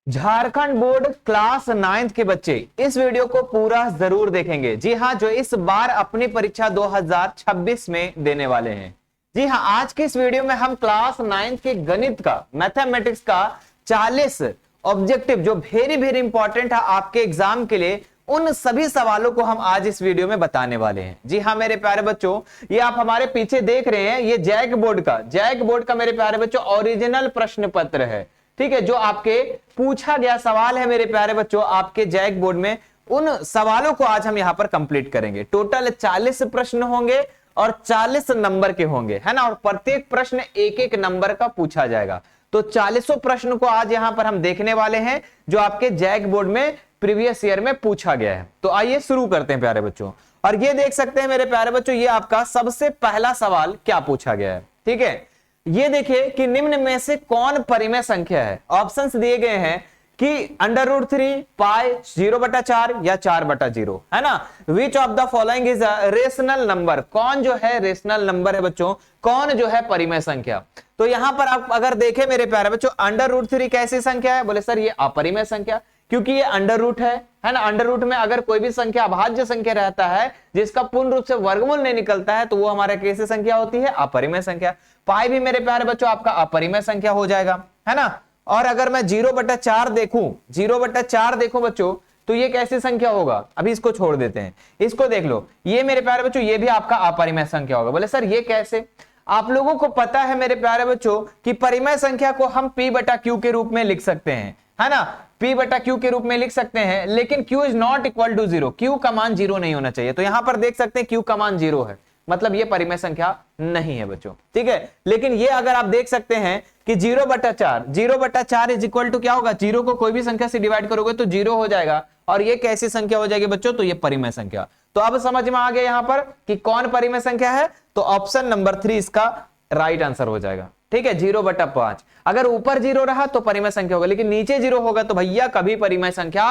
Jharkhand board class 9th के बच्चे इस वीडियो को पूरा जरूर देखेंगे। जी हाँ, जो इस बार अपनी परीक्षा 2026 में देने वाले हैं। जी हाँ, आज के इस वीडियो में हम क्लास 9th के गणित का, मैथमेटिक्स का 40 ऑब्जेक्टिव जो वेरी वेरी इंपॉर्टेंट है आपके एग्जाम के लिए, उन सभी सवालों को हम आज इस वीडियो में बताने वाले हैं। जी हाँ मेरे प्यारे बच्चों, ये आप हमारे पीछे देख रहे हैं, ये जैक बोर्ड का मेरे प्यारे बच्चों ओरिजिनल प्रश्न पत्र है। ठीक है, जो आपके पूछा गया सवाल है मेरे प्यारे बच्चों आपके जैक बोर्ड में, उन सवालों को आज हम यहां पर कंप्लीट करेंगे। टोटल 40 प्रश्न होंगे और 40 नंबर के होंगे, है ना, और प्रत्येक प्रश्न एक एक नंबर का पूछा जाएगा। तो 40 प्रश्न को आज यहां पर हम देखने वाले हैं जो आपके जैक बोर्ड में प्रीवियस ईयर में पूछा गया है। तो आइए शुरू करते हैं प्यारे बच्चों। और ये देख सकते हैं मेरे प्यारे बच्चों, ये आपका सबसे पहला सवाल क्या पूछा गया है। ठीक है, ये देखिए कि निम्न में से कौन परिमेय संख्या है। ऑप्शंस दिए गए हैं कि √3 पाई 0/4 या 4/0, है ना। Which of the following is a rational number, कौन जो है रेशनल नंबर है बच्चों, कौन जो है परिमेय संख्या। तो यहां पर आप अगर देखें मेरे प्यारे बच्चों, √3 कैसी संख्या है, बोले सर ये अपरिमेय संख्या, क्योंकि ये अंडर रूट है ना। अंडर रूट में अगर कोई भी संख्या अभाज्य संख्या रहता है जिसका पूर्ण रूप से वर्गमूल नहीं निकलता है तो वो हमारे कैसी संख्या होती है, अपरिमेय संख्या। पाई भी मेरे प्यारे बच्चों आपका अपरिमेय संख्या हो जाएगा, है ना। और अगर मैं 0/4 देखूं बच्चों, तो ये कैसी संख्या होगा, अभी इसको छोड़ देते हैं, इसको देख लो, ये मेरे प्यारे बच्चों ये भी आपका अपरिमेय संख्या होगा। बोले सर ये कैसे। आप लोगों को पता है मेरे प्यारे बच्चों कि परिमेय संख्या को हम P/Q के रूप में लिख सकते हैं, है ना, P/Q के रूप में लिख सकते हैं, लेकिन Q is not equal to 0, Q का मान 0 नहीं होना चाहिए। तो यहां पर देख सकते हैं Q का मान 0 है, मतलब ये परिमेय संख्या नहीं है बच्चों। ठीक है, लेकिन ये अगर आप देख सकते हैं कि 0/4 इज इक्वल टू क्या होगा, 0 को कोई भी संख्या से डिवाइड करोगे तो 0 हो जाएगा, और ये कैसी संख्या हो जाएगी बच्चों, तो ये परिमेय संख्या। तो अब समझ में आ गया यहां पर कि कौन परिमेय संख्या है, तो ऑप्शन नंबर 3 इसका राइट आंसर हो जाएगा। ठीक है, 0/5। अगर ऊपर 0 रहा तो परिमेय संख्या होगा, लेकिन नीचे 0 होगा तो भैया कभी परिमेय संख्या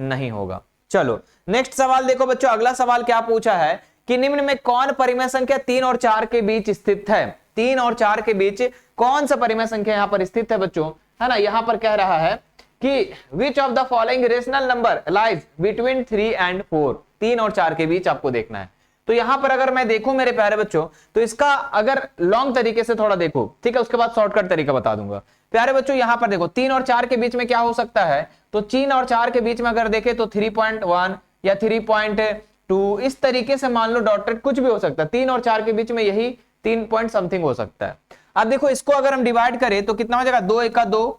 नहीं होगा। चलो नेक्स्ट सवाल देखो बच्चों, अगला सवाल क्या पूछा है कि निम्न में कौन परिमेय संख्या 3 और 4 के बीच स्थित है। 3 और 4 के बीच कौन सा परिमेय संख्या यहां पर स्थित है बच्चों, है ना। यहां पर कह रहा है कि which of the following rational number lies between 3 and 4, 3 और 4 के बीच आपको देखना है। तो यहां पर अगर मैं देखूं मेरे प्यारे बच्चों, तो इसका अगर लॉन्ग तरीके से थोड़ा देखो, ठीक है, उसके बाद शॉर्टकट तरीका बता दूंगा। प्यारे बच्चों यहां पर देखो 3 और 4 के बीच में क्या हो सकता है, तो 3 और 4 के बीच में अगर देखें तो 3.1 या 3.2, इस तरीके से मान लो डॉटेड कुछ भी हो सकता है। 3 और 4 के बीच में यही 3 पॉइंट समथिंग हो सकता है। अब देखो इसको अगर हम डिवाइड करें तो कितना हो जाएगा, 2 1 2,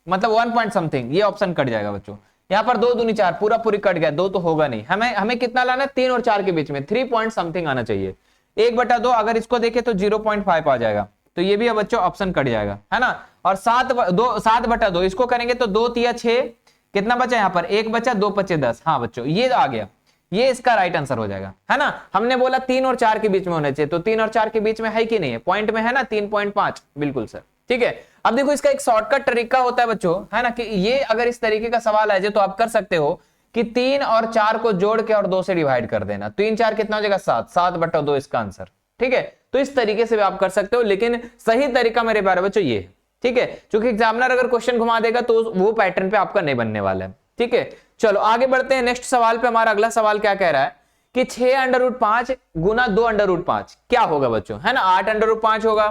मतलब 1 पॉइंट समथिंग, ये ऑप्शन कट जाएगा बच्चों। यहाँ पर 2 दूनी 4, पूरा पूरी कट गया, 2 तो होगा नहीं। हमें कितना लाना है, 3 और 4 के बीच में 3 पॉइंट समथिंग आना चाहिए। 1/2 अगर इसको देखे तो 0.5 आ जाएगा, तो ये भी अब बच्चों ऑप्शन कट जाएगा, है ना। और 7/2 इसको करेंगे तो 2 3 6, कितना बचा यहाँ पर, 1 बचा, 2 5 10। हाँ बच्चों ये आ गया, ये इसका राइट आंसर हो जाएगा, है ना। हमने बोला 3 और 4 के बीच में होने चाहिए, तो 3 और 4 के बीच में है कि नहीं है, पॉइंट में है ना, 3.5, बिल्कुल सर। ठीक है, अब देखो इसका एक शॉर्टकट तरीका होता है बच्चों, है ना, कि ये अगर इस तरीके का सवाल आ जाए तो आप कर सकते हो कि 3 और 4 को जोड़ के और 2 से डिवाइड कर देना। 3 4 कितना हो जाएगा, 7/2 इसका आंसर। ठीक है, तो इस तरीके से भी आप कर सकते हो, लेकिन सही तरीका मेरे प्यारे बच्चों ये है। ठीक है, क्योंकि एग्जामिनर अगर क्वेश्चन घुमा देगा तो वो पैटर्न पे आपका नहीं बनने वाला है। ठीक है, चलो आगे बढ़ते हैं नेक्स्ट सवाल पे। हमारा अगला सवाल क्या कह रहा है कि 6√5 गुना 2√5 क्या होगा बच्चों, है ना। 8√5 होगा,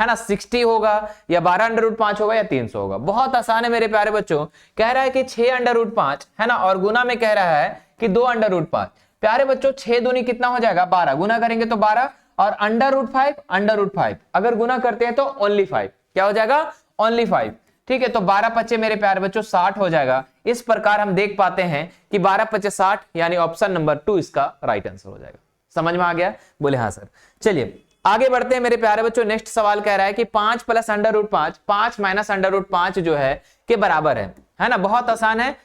है ना, 60 होगा, या 12√5 होगा, या 300 होगा। बहुत आसान है मेरे प्यारे बच्चों, कह रहा है कि 6√5, है ना, और गुना में कह रहा है कि 2√5। प्यारे बच्चों 6 दूनी कितना हो जाएगा, 12, गुना करेंगे तो 12, और √5 अगर गुना करते हैं तो ओनली 5, क्या हो जाएगा, ओनली 5। ठीक है, तो 12 पच्चे मेरे प्यारे बच्चों 60 हो जाएगा। इस प्रकार हम देख पाते हैं कि 12 पच्चे 60, यानी ऑप्शन नंबर 2 इसका राइट आंसर हो जाएगा। समझ में आ गया, बोले हाँ सर। चलिए आगे बढ़ते हैं मेरे प्यारे बच्चों। नेक्स्ट सवाल कह रहा है कि 5 + √5, 5 - √5 जो है के बराबर है ना। बहुत आसान है,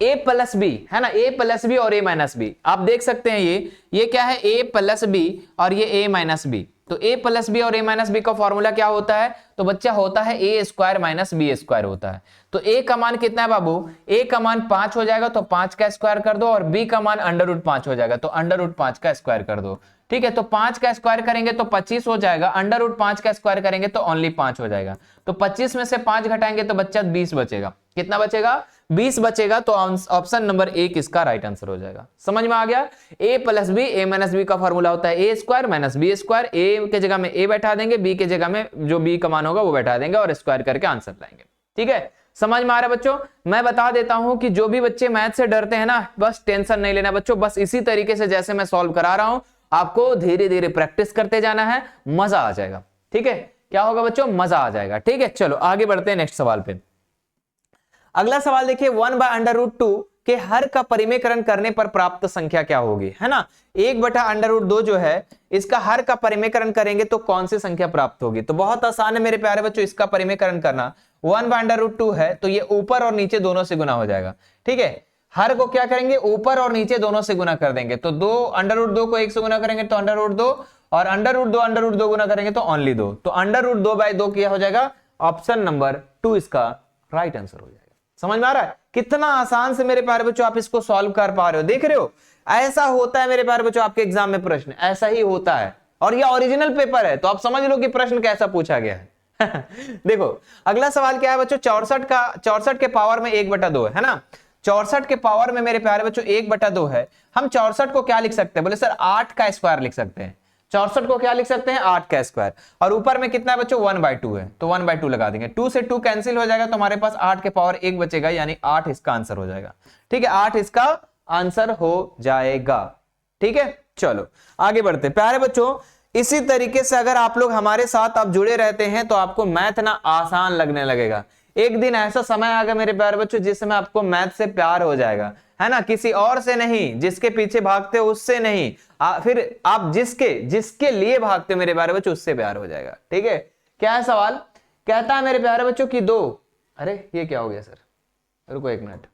a + b, है ना, a + b और a - b। आप देख सकते हैं ये क्या है, a + b और ये a - b। तो a + b और a - b का फॉर्मूला क्या होता है, तो बच्चा होता है a² - b² होता है। तो a का मान कितना है बाबू, a का मान 5 हो जाएगा तो 5 का स्क्वायर कर दो, और b का मान √5 हो जाएगा तो √5 का स्क्वायर कर दो। ठीक है, तो 5 का स्क्वायर करेंगे तो 25 हो जाएगा, √5 का स्क्वायर करेंगे तो ओनली 5 हो जाएगा। तो 25 में से 5 घटाएंगे तो बच्चा 20 बचेगा। कितना बचेगा, 20 बचेगा तो ऑप्शन नंबर 1 इसका राइट आंसर हो जाएगा। समझ में आ गया? a plus b, a minus b का फॉर्मूला होता है a square minus b square. ए के जगह में a बैठा देंगे, b के जगह में जो b का मान होगा वो बैठा देंगे और स्क्वायर करके आंसर लाएंगे। ठीक है, समझ में आ रहा है बच्चों? मैं बता देता हूं कि जो भी बच्चे मैथ से डरते हैं ना, बस टेंशन नहीं लेना बच्चों, बस इसी तरीके से जैसे मैं सॉल्व करा रहा हूं आपको धीरे धीरे प्रैक्टिस करते जाना है, मजा आ जाएगा। ठीक है, क्या होगा बच्चों? मजा आ जाएगा। ठीक है, चलो आगे बढ़ते हैं नेक्स्ट सवाल पे। अगला सवाल देखिए, 1/√2 के हर का परिमेयकरण करने पर प्राप्त संख्या क्या होगी, है ना? 1/√2 जो है इसका हर का परिमेयकरण करेंगे तो कौन सी संख्या प्राप्त होगी? तो बहुत आसान है मेरे प्यारे बच्चों इसका परिमेयकरण करना। 1/√2 है तो ये ऊपर और नीचे दोनों से गुना हो जाएगा। ठीक है, हर को क्या करेंगे? ऊपर और नीचे दोनों से गुना कर देंगे। तो 2 को 1 से गुना करेंगे तो √2, और √2 गुना करेंगे तो ओनली 2। तो √2/2 क्या हो जाएगा? ऑप्शन नंबर 2 इसका राइट आंसर हो जाएगा। समझ में आ रहा है? कितना आसान से मेरे प्यारे बच्चों आप इसको सॉल्व कर पा रहे हो, देख रहे हो? ऐसा होता है मेरे प्यारे बच्चों आपके एग्जाम में प्रश्न, ऐसा ही होता है। और ये ओरिजिनल पेपर है तो आप समझ लो कि प्रश्न कैसा पूछा गया है। देखो अगला सवाल क्या है बच्चों, 64 के पावर में 1/2 है ना? 64 के पावर में मेरे प्यारे बच्चों 1/2 है। हम 64 को क्या लिख सकते हैं? बोले सर 8 का स्क्वायर लिख सकते हैं। 64 को क्या लिख सकते हैं? 8 का स्क्वायर। और ऊपर में कितना है बच्चों? 1/2 है तो 1/2 लगा देंगे। 2 से 2 कैंसिल हो जाएगा तो हमारे पास 8 के पावर 1 बचेगा, यानी 8 इसका आंसर हो जाएगा। ठीक है, 8 इसका आंसर हो जाएगा। ठीक है, चलो आगे बढ़ते। प्यारे बच्चों इसी तरीके से अगर आप लोग हमारे साथ आप जुड़े रहते हैं तो आपको मैथ ना आसान लगने लगेगा। एक दिन ऐसा समय आएगा मेरे प्यारे बच्चों जिस समय आपको मैथ से प्यार हो जाएगा, है ना? किसी और से नहीं, जिसके पीछे भागते हो उससे नहीं, फिर आप जिसके लिए भागते हो मेरे प्यारे बच्चों उससे प्यार हो जाएगा। ठीक है, क्या है सवाल? कहता है मेरे प्यारे बच्चों कि 2, अरे ये क्या हो गया सर, रुको 1 मिनट,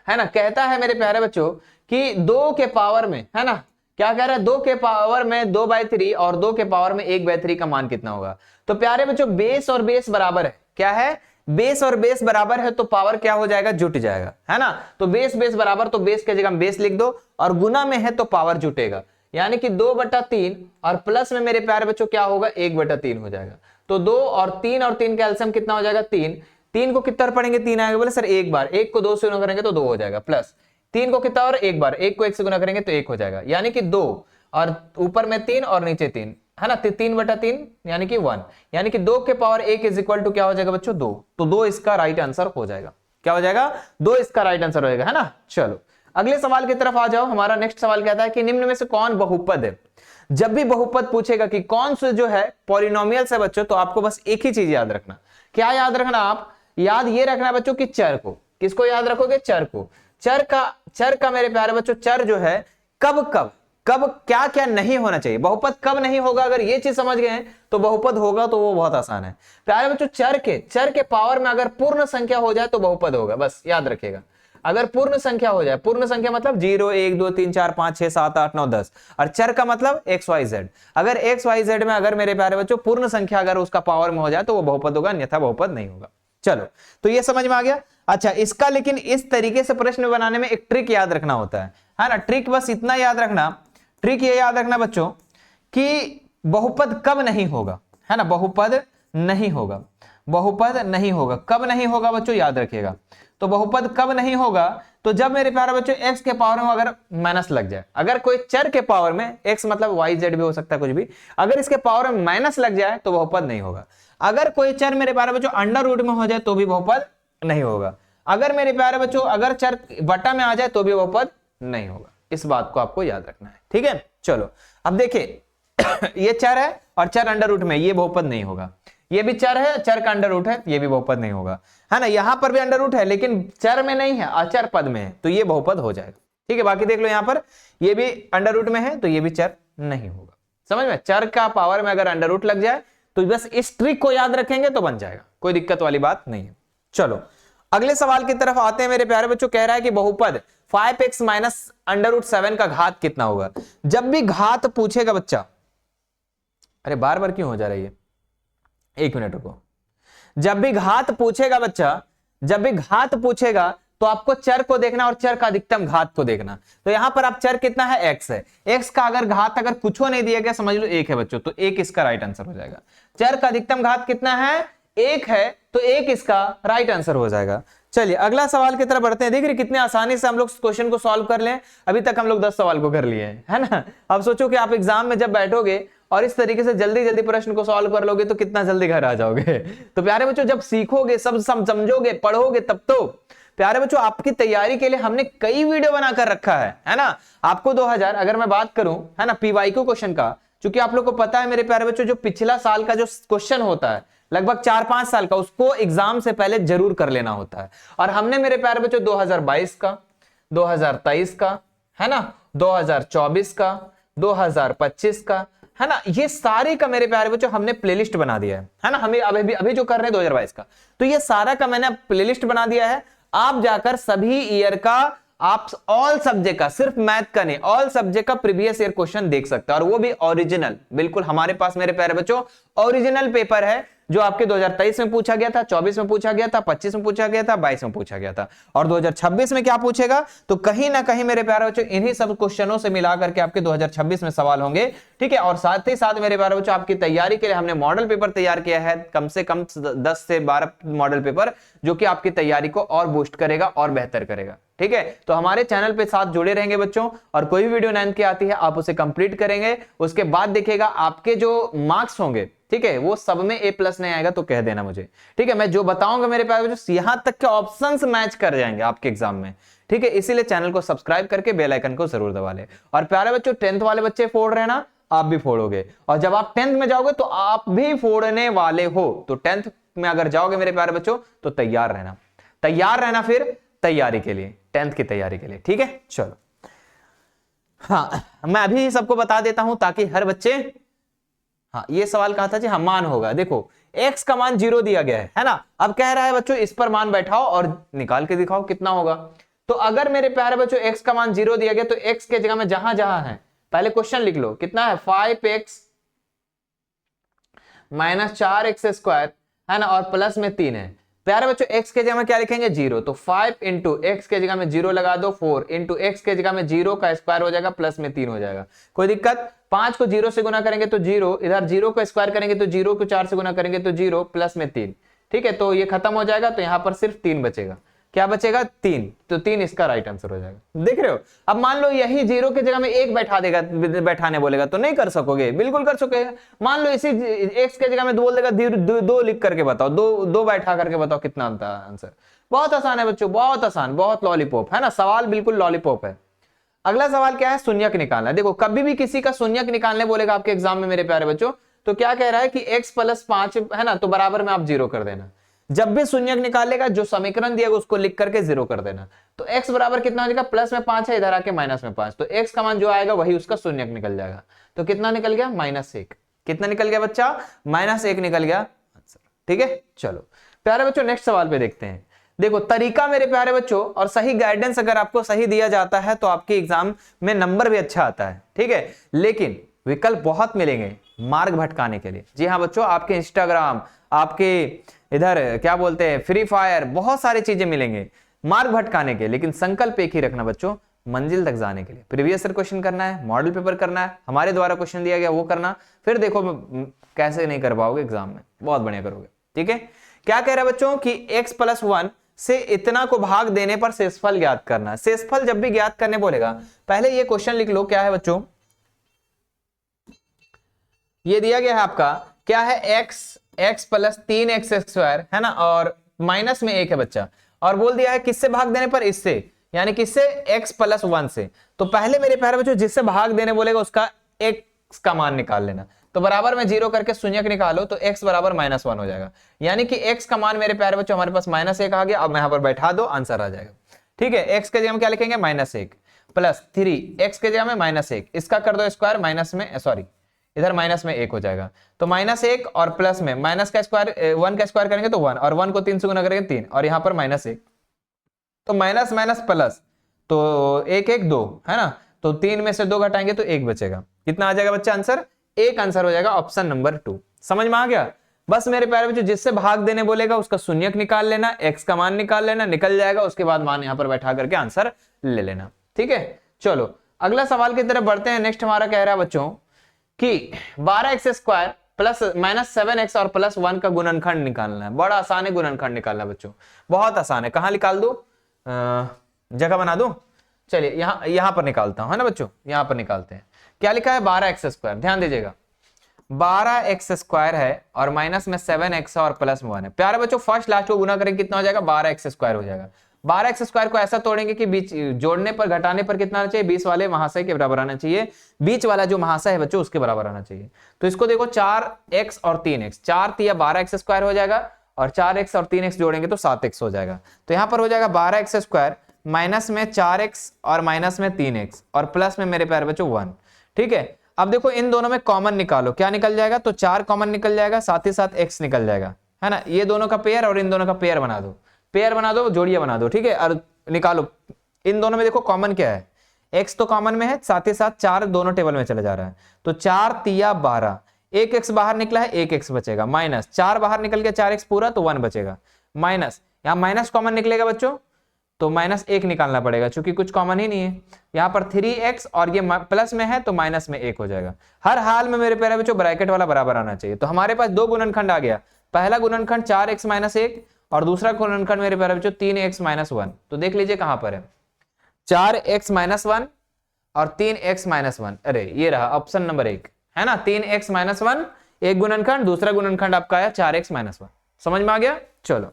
है ना? कहता है मेरे प्यारे बच्चों कि 2 के पावर में, है ना, क्या कह रहा है? 2 के पावर में 2/3 और 2 के पावर में 1/3 का मान कितना होगा? तो प्यारे बच्चों बेस और बेस बराबर है। क्या है? बेस और बेस बराबर है तो पावर क्या हो जाएगा? जुट जाएगा, है ना? तो बेस बराबर, तो बेस के जगह बेस लिख दो, और गुना में है तो पावर जुटेगा, यानी कि 2/3 और प्लस में मेरे प्यारे बच्चों क्या होगा? 1/3 हो जाएगा। तो 2 और 3 का एलसीएम कितना हो जाएगा? 3 को कितना पढ़ेंगे? 3 आएगा। बोले सर एक बार, 1 को 2 से गुना करेंगे तो 2 हो जाएगा, प्लस 3 को कितना और एक बार, 1 को 1 से गुना करेंगे तो 1 हो जाएगा, यानी कि 2 और ऊपर में 3 और नीचे 3, है ना? 3/3 यानी कि 1, यानी कि 2 के पावर 1 इज इक्वल टू क्या हो जाएगा बच्चों? 2। तो 2 इसका राइट आंसर हो जाएगा। क्या हो जाएगा? 2 इसका राइट आंसर हो जाएगा, है ना? चलो अगले सवाल की तरफ आ जाओ। हमारा नेक्स्ट सवाल कहता है कि निम्न में से कौन बहुपद है? जब भी बहुपद पूछेगा कि कौन से जो है पॉलिनोमियल्स है बच्चों, तो आपको बस एक ही चीज याद रखना। क्या याद रखना? आप याद ये रखना बच्चों कि चर को, किसको याद रखोगे? चर को। चर का मेरे प्यारे बच्चों चर जो है कब क्या क्या नहीं होना चाहिए, बहुपद कब नहीं होगा, अगर ये चीज समझ गए हैं तो बहुपद होगा, तो वो बहुत आसान है प्यारे बच्चों। चर के पावर में अगर पूर्ण संख्या हो जाए तो बहुपद होगा, बस याद रखिएगा। अगर पूर्ण संख्या हो जाए, पूर्ण संख्या मतलब 0 1 2 3 4 5 6 7 8 9 10, और चर का मतलब XYZ। अगर XYZ में अगर मेरे प्यारे बच्चों पूर्ण संख्या अगर उसका पावर में हो जाए तो वो बहुपद होगा, अन्यथा बहुपद नहीं होगा। चलो तो ये समझ में आ गया। अच्छा, इसका लेकिन इस तरीके से प्रश्न बनाने में एक ट्रिक याद रखना होता है ना? ट्रिक बस इतना याद रखना, ट्रिक ये याद रखना बच्चों कि बहुपद कब नहीं होगा, है ना? बहुपद नहीं होगा, बहुपद नहीं होगा। कब नहीं होगा बच्चों? याद रखिएगा। तो बहुपद कब नहीं होगा? तो जब मेरे प्यारे बच्चों x के पावर में अगर माइनस लग जाए, अगर कोई चर के पावर में, x मतलब YZ भी हो सकता है कुछ भी, अगर इसके पावर में माइनस लग जाए तो बहुपद नहीं होगा। अगर कोई चर मेरे प्यारे बच्चों अंडर रूट में हो जाए तो भी बहुपद नहीं होगा। अगर मेरे प्यारे बच्चों अगर चर बटा में आ जाए तो भी बहुपद नहीं होगा। इस बात को आपको याद रखना है, ठीक है? चलो अब देखिए ये चर है और चर अंडर रूट में, ये बहुपद नहीं होगा। ये भी चर है, चर का अंडर रूट है, ये भी बहुपद नहीं होगा, है ना? यहां पर भी अंडर रूट है लेकिन चर में नहीं है, अचर पद में है, तो ये बहुपद हो जाएगा। ठीक है, बाकी देख लो यहां पर ये भी अंडर रूट में है तो ये भी चर नहीं होगा। समझ में? चर का पावर में अगर अंडर रूट लग जाए तो बस इस ट्रिक को याद रखेंगे तो बन जाएगा, कोई दिक्कत वाली बात नहीं है। चलो अगले सवाल की तरफ आते हैं मेरे प्यारे बच्चों। कह रहा है कि बहुपद 5x माइनस अंडर रूट 7 का घात कितना होगा? जब भी घात पूछेगा बच्चा, अरे बार बार क्यों हो जा रही है, एक मिनट रुको। जब भी घात पूछेगा बच्चा, जब भी घात पूछेगा तो आपको चर को देखना और चर का अधिकतम घात को देखना। तो यहां पर आप चर कितना है? x है। x का अगर घात अगर कुछ नहीं दिया गया, समझ लो 1 है बच्चों, तो 1 इसका राइट आंसर हो जाएगा। चर का अधिकतम घात कितना है? एक है तो एक इसका राइट आंसर हो जाएगा। चलिए अगला सवाल की तरफ बढ़ते हैं। देख रहे कितने आसानी से हम लोग क्वेश्चन को सॉल्व कर लें। अभी तक हम लोग 10 सवाल को कर लिए हैं, है ना। अब सोचो कि आप एग्जाम में जब बैठोगे और इस तरीके से जल्दी जल्दी प्रश्न को सॉल्व कर लोगे तो कितना जल्दी घर आ जाओगे। तो प्यारे बच्चों जब सीखोगे, सब समझोगे, पढ़ोगे, तब तो प्यारे बच्चों आपकी तैयारी के लिए हमने कई वीडियो बनाकर रखा है ना। आपको 2000 अगर मैं बात करूं, है ना, पीवाईक्यू क्वेश्चन का, क्योंकि आप लोग को पता है मेरे प्यारे बच्चों, जो पिछला साल का जो क्वेश्चन होता है लगभग 4-5 साल का, उसको एग्जाम से पहले जरूर कर लेना होता है। और हमने मेरे प्यारे बच्चों 2022 का, 2023 का, है ना, 2024 का, 2025 का, है ना, ये सारे का मेरे प्यारे बच्चों हमने प्लेलिस्ट बना दिया है ना। हमें अभी जो कर रहे हैं 2022 का, तो ये सारा का मैंने प्लेलिस्ट बना दिया है। आप जाकर सभी ईयर का, आप ऑल सब्जेक्ट का, सिर्फ मैथ का नहीं, ऑल सब्जेक्ट का प्रीवियस ईयर क्वेश्चन देख सकते हैं, और वो भी ओरिजिनल। बिल्कुल हमारे पास मेरे प्यारे बच्चों ओरिजिनल पेपर है, जो आपके 2023 में पूछा गया था, 24 में पूछा गया था, 25 में पूछा गया था, 22 में पूछा गया था, और 2026 में क्या पूछेगा, तो कहीं ना कहीं मेरे प्यारे बच्चों इन्हीं सब क्वेश्चनों से मिला करके आपके 2026 में सवाल होंगे। ठीक है, और साथ ही साथ मेरे प्यारे बच्चों आपकी तैयारी के लिए हमने मॉडल पेपर तैयार किया है, कम से कम 10 से 12 मॉडल पेपर, जो कि आपकी तैयारी को और बूस्ट करेगा और बेहतर करेगा। ठीक है, तो हमारे चैनल पे साथ जुड़े रहेंगे बच्चों, और कोई भी वीडियो 9th की आती है आप उसे कंप्लीट करेंगे, उसके बाद देखिएगा आपके जो मार्क्स होंगे, ठीक है, वो सब में A+ नहीं आएगा तो कह देना मुझे। ठीक है, मैं जो बताऊंगा मेरे प्यारे बच्चों यहां तक के ऑप्शंस मैच कर जाएंगे आपके एग्जाम में। ठीक है, इसीलिए चैनल को सब्सक्राइब करके बेल आइकन को जरूर दबा ले। और प्यारे बच्चों 10th वाले बच्चे फोड़ रहे ना, आप भी फोड़ोगे, और जब आप 10th में जाओगे तो आप भी फोड़ने वाले हो। तो 10th में अगर जाओगे मेरे प्यारे बच्चों तो तैयार रहना, तैयार रहना फिर तैयारी के लिए, 10th की तैयारी के लिए। ठीक है, चलो हाँ मैं अभी सबको बता देता हूं ताकि हर बच्चे, हाँ ये सवाल कहा था जी, हाँ मान होगा। देखो x का मान 0 दिया गया है ना। अब कह रहा है बच्चों इस पर मान बैठाओ और निकाल के दिखाओ कितना होगा। तो अगर मेरे प्यारे बच्चों x का मान 0 दिया गया तो x के जगह में जहां जहां है पहले क्वेश्चन लिख लो, कितना है 5x - 4x², है ना, और प्लस में 3 है। प्यारे बच्चों x के जगह में क्या लिखेंगे 0, तो 5 इंटू x के जगह में 0 लगा दो, 4 इंटू x के जगह में 0 का स्क्वायर हो जाएगा, प्लस में 3 हो जाएगा। कोई दिक्कत? 5 को 0 से गुना करेंगे तो 0, इधर 0 को स्क्वायर करेंगे तो 0 को 4 से गुना करेंगे तो 0, प्लस में 3। ठीक है, तो ये खत्म हो जाएगा, तो यहां पर सिर्फ 3 बचेगा। क्या बचेगा 3, तो 3 इसका राइट आंसर हो जाएगा। देख रहे हो, अब मान लो यही 0 के जगह में 1 बैठा देगा, बैठाने बोलेगा तो नहीं कर सकोगे, बिल्कुल कर सकोगे। मान लो इसी x के जगह में बोल देगा 2 लिख करके बताओ, 2 बैठा करके बताओ कितना आंसर। बहुत आसान है बच्चों, बहुत आसान, बहुत लॉलीपॉप है ना, सवाल बिल्कुल लॉलीपॉप है। अगला सवाल क्या है, शून्यक निकालना। देखो कभी भी किसी का शून्यक निकालने बोलेगा आपके एग्जाम में मेरे प्यारे बच्चों, तो क्या कह रहा है कि x + 5 है ना, तो बराबर में आप 0 कर देना। जब भी शून्यक निकालेगा जो समीकरण दिया उसको लिख करके 0 कर देना। तो x बराबर कितना हो जाएगा, प्लस में 5 है, इधर आके माइनस में 5, तो x का मान जो आएगा वही उसका शून्यक निकल जाएगा। तो कितना निकल गया, -1। कितना निकल गया बच्चा, -1 निकल गया आंसर। ठीक है, चलो प्यारे बच्चों नेक्स्ट सवाल पे देखते हैं। देखो तरीका मेरे प्यारे बच्चों, और सही गाइडेंस अगर आपको सही दिया जाता है तो आपके एग्जाम में नंबर भी अच्छा आता है। ठीक है, लेकिन विकल्प बहुत मिलेंगे मार्ग भटकाने के लिए। जी हाँ बच्चों, आपके इंस्टाग्राम, आपके इधर क्या बोलते हैं फ्री फायर, बहुत सारी चीजें मिलेंगे मार्ग भटकाने के, लेकिन संकल्प एक ही रखना बच्चों, मंजिल तक जाने के लिए। प्रीवियस ईयर क्वेश्चन करना है, मॉडल पेपर करना है, हमारे द्वारा क्वेश्चन दिया गया वो करना, फिर देखो कैसे नहीं कर पाओगे एग्जाम में, बहुत बढ़िया करोगे। ठीक है, क्या कह रहा है बच्चों कि x + 1 से इतना को भाग देने पर शेषफल ज्ञात करना। शेषफल जब भी ज्ञात करने बोलेगा, पहले ये क्वेश्चन लिख लो। क्या है बच्चों, ये दिया गया है आपका, क्या है x + 3x², है ना, और माइनस में 1 है बच्चा, और बोल दिया है किससे भाग देने पर, इससे, यानी किससे, x + 1 से। तो पहले मेरे प्यारे बच्चों जिससे भाग देने बोलेगा उसका x का मान निकाल लेना। तो बराबर में 0 करके शून्यक निकालो तो x बराबर -1 हो जाएगा, यानी कि x का मान मेरे प्यारे बच्चों हमारे पास -1 आ गया। अब मैं यहां पर बैठा दो, आंसर आ जाएगा। ठीक है, x के जगह में क्या लिखेंगे, -1 प्लस 3x के जगह में -1, इसका कर दो स्क्वायर, माइनस में सॉरी इधर माइनस में 1 हो जाएगा। तो -1 और प्लस में माइनस का स्क्वायर, 1 का स्क्वायर करेंगे तो 1, और 1 को 3 से गुना करेंगे 3, और यहां पर -1, तो माइनस माइनस प्लस, तो 1 1 2 है ना, तो 3 में से 2 घटाएंगे तो 1 बचेगा। कितना आ जाएगा बच्चा आंसर, 1 आंसर हो जाएगा, ऑप्शन नंबर 2। समझ में आ गया? बस मेरे प्यारे बच्चों जिससे भाग देने बोलेगा उसका शून्यक निकाल लेना, x का मान निकाल लेना, निकल जाएगा, उसके बाद मान यहां पर बैठा करके आंसर ले लेना। ठीक है, चलो अगला सवाल की तरफ बढ़ते हैं। नेक्स्ट हमारा कह रहा है बच्चों कि 12x² प्लस -7x और +1 का गुणनखंड निकालना है। बड़ा आसान है गुणनखंड निकालना बच्चों, बहुत आसान है। कहां निकाल दो, जगह बना दो, चलिए यहां पर निकालता हूं, है ना बच्चों, यहां पर निकालते हैं। क्या लिखा है, 12x², ध्यान दीजिएगा 12x² है और माइनस में 7x और +1 है। प्यारे बच्चों फर्स्ट लास्ट को गुना करेंगे कितना हो जाएगा, 12x² हो जाएगा। 12x² को ऐसा तोड़ेंगे कि बीच जोड़ने पर घटाने पर कितना आना चाहिए, 20 वाले महाशय के बराबर आना चाहिए, बीच वाला जो महाशय है बच्चों उसके बराबर आना चाहिए। तो इसको देखो 4x और 3x, 4 तिया 12x² हो जाएगा और 4x और 3x जोड़ेंगे तो 7x हो जाएगा। तो यहां पर हो जाएगा 12x² माइनस में 4x और माइनस में 3x और प्लस में मेरे प्यारे बच्चों 1। ठीक है, अब देखो इन दोनों में कॉमन निकालो, क्या निकल जाएगा, तो 4 कॉमन निकल जाएगा, साथ ही साथ x निकल जाएगा, है ना। ये दोनों का पेयर और इन दोनों का पेयर बना दो, पेयर बना दो, जोड़िया बना दो। ठीक है, और निकालो इन दोनों में देखो कॉमन क्या है, x तो कॉमन में है, साथ ही साथ 4 दोनों टेबल में चले जा रहा है। तो 4 तिया 12, एक x बाहर निकला है, एक x बचेगा, माइनस 4 बाहर निकल गया, 4x पूरा तो 1 बचेगा, माइनस यहां माइनस कॉमन निकलेगा बच्चों तो -1 निकालना पड़ेगा, क्योंकि कुछ कॉमन ही नहीं है। यहां पर 3x और ये प्लस में है तो माइनस में 1 हो जाएगा। हर हाल में मेरे प्यारे बच्चों ब्रैकेट वाला बराबर आना चाहिए। तो हमारे पास दो गुणनखंड आ गया, पहला गुणनखंड 4x - 1 और दूसरा गुणनखंड मेरे प्यारे बच्चों 3x - 1। तो देख लीजिए कहां पर है, 4x - 1 और 3x - 1। अरे ये रहा ऑप्शन नंबर 1, है ना, 3x - 1 एक गुणनखंड, दूसरा गुणनखंड आपका आया 4x - 1। समझ में आ गया। चलो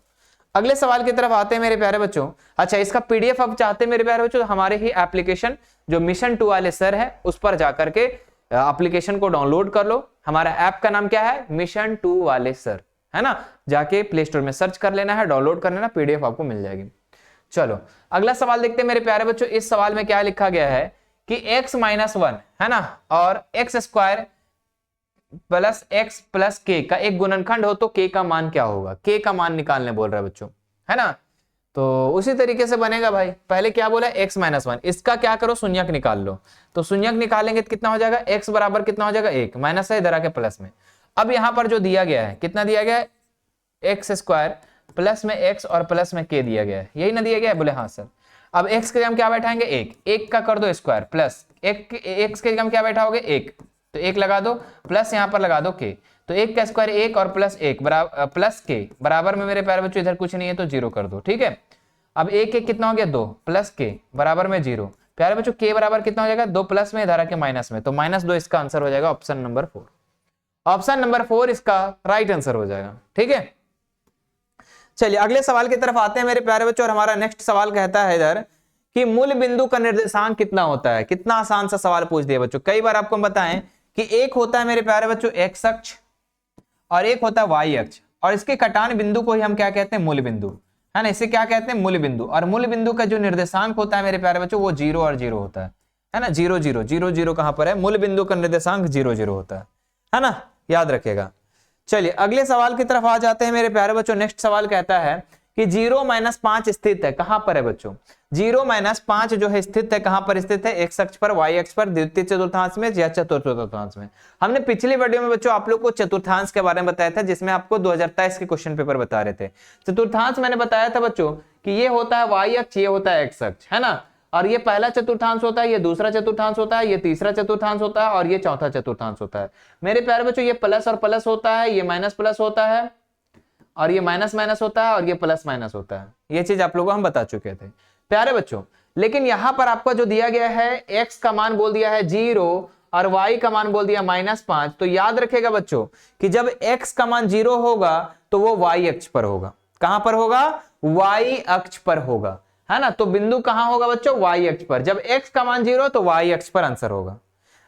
अगले सवाल की तरफ आते हैं मेरे प्यारे बच्चों। अच्छा, इसका पीडीएफ अब चाहते हैं मेरे प्यारे बच्चों, हमारे ही एप्लीकेशन जो मिशन 2 वाले सर है उस पर जाकर के एप्लीकेशन को डाउनलोड कर लो। हमारा ऐप का नाम क्या है, मिशन 2 वाले सर, है ना। जाके प्ले स्टोर में सर्च कर लेना है, डाउनलोड कर लेना, पीडीएफ आपको मिल जाएगी। चलो अगला सवाल देखते हैं मेरे प्यारे बच्चों। इस सवाल में क्या लिखा गया है कि x - 1 है ना और x² plus x plus k का एक गुणनखंड हो तो k का मान क्या होगा, k का मान निकालने बोल रहा है बच्चों, है ना। तो उसी तरीके से बनेगा भाई, पहले क्या बोला x - 1, इसका क्या करो शून्यक निकाल लो। तो शून्यक निकालेंगे तो कितना हो जाएगा, x बराबर कितना हो जाएगा 1, माइनस है इधर आके प्लस में। अब यहां पर जो दिया गया है कितना दिया गया है, x² प्लस में x और प्लस में k दिया गया है, यही ना दिया गया है, बोले हाँ सर। अब x के जगह क्या बैठाएंगे, 1 का कर दो स्क्वायर प्लस x के जगह क्या बैठाओगे 1, तो 1 लगा दो प्लस यहां पर लगा दो k, तो 1 का स्क्वायर 1 और प्लस 1 बराबर प्लस k बराबर में मेरे प्यारे बच्चों इधर कुछ नहीं है तो 0 कर दो। ठीक है, अब 1 1 कितना हो गया 2 प्लस k बराबर में 0। प्यारे बच्चों k बराबर कितना हो जाएगा 2 प्लस में इधर आके माइनस में, तो -2 इसका आंसर हो जाएगा ऑप्शन नंबर 4। ऑप्शन नंबर 4 इसका राइट आंसर हो जाएगा। ठीक है, चलिए अगले सवाल की तरफ आते हैं मेरे प्यारे बच्चों। और हमारा नेक्स्ट सवाल कहता है इधर कि मूल बिंदु का निर्देशांक कितना होता है। कितना आसान सा सवाल पूछ दिया बच्चों। कई बार आपको बताएं कि एक होता है मेरे प्यारे बच्चों x अक्ष और एक होता है y अक्ष, और इसके कटान बिंदु को ही हम क्या कहते हैं, मूल बिंदु, है ना। इसे क्या कहते हैं, मूल बिंदु। और मूल बिंदु का जो निर्देशांक होता है मेरे प्यारे बच्चों वो 0 और 0 होता है ना। 0 0 0 0 कहां पर है, मूल बिंदु का निर्देशांक 0 0 होता है ना, याद रखिएगा। चलिए अगले सवाल की तरफ आ जाते हैं मेरे प्यारे बच्चों। नेक्स्ट सवाल कहता है कि 0 - 5 स्थित है, कहां पर है बच्चों, 0 - 5 जो है स्थित है, कहां पर स्थित है, x अक्ष पर, y अक्ष पर, द्वितीय चतुर्थांश में या चतुर्थ चतुर्थांश में। हमने पिछले वीडियो में बच्चों आप लोग को चतुर्थांश के बारे में बताया था, जिसमें आपको 2023 के क्वेश्चन पेपर बता रहे थे। चतुर्थांश मैंने बताया था बच्चों कि ये होता है y अक्ष, ये होता है x अक्ष, है ना। और ये पहला चतुर्थांश होता है, ये दूसरा चतुर्थांश होता है, ये तीसरा चतुर्थांश होता है और ये चौथा चतुर्थांश होता है। मेरे प्यारे बच्चों ये प्लस और प्लस होता है, ये माइनस प्लस होता है और ये माइनस माइनस होता है और ये प्लस माइनस होता है। ये चीज आप लोगों को हम बता चुके थे प्यारे बच्चों। लेकिन यहां पर आपको जो दिया गया है x का मान बोल दिया है 0 और y का मान बोल दिया -5। तो याद रखेगा बच्चों कि जब x का मान 0 होगा तो वो y अक्ष पर होगा। कहां पर होगा, y अक्ष पर होगा, है ना। तो बिंदु कहां होगा बच्चों, y अक्ष पर। जब x का मान 0 तो y अक्ष पर आंसर होगा,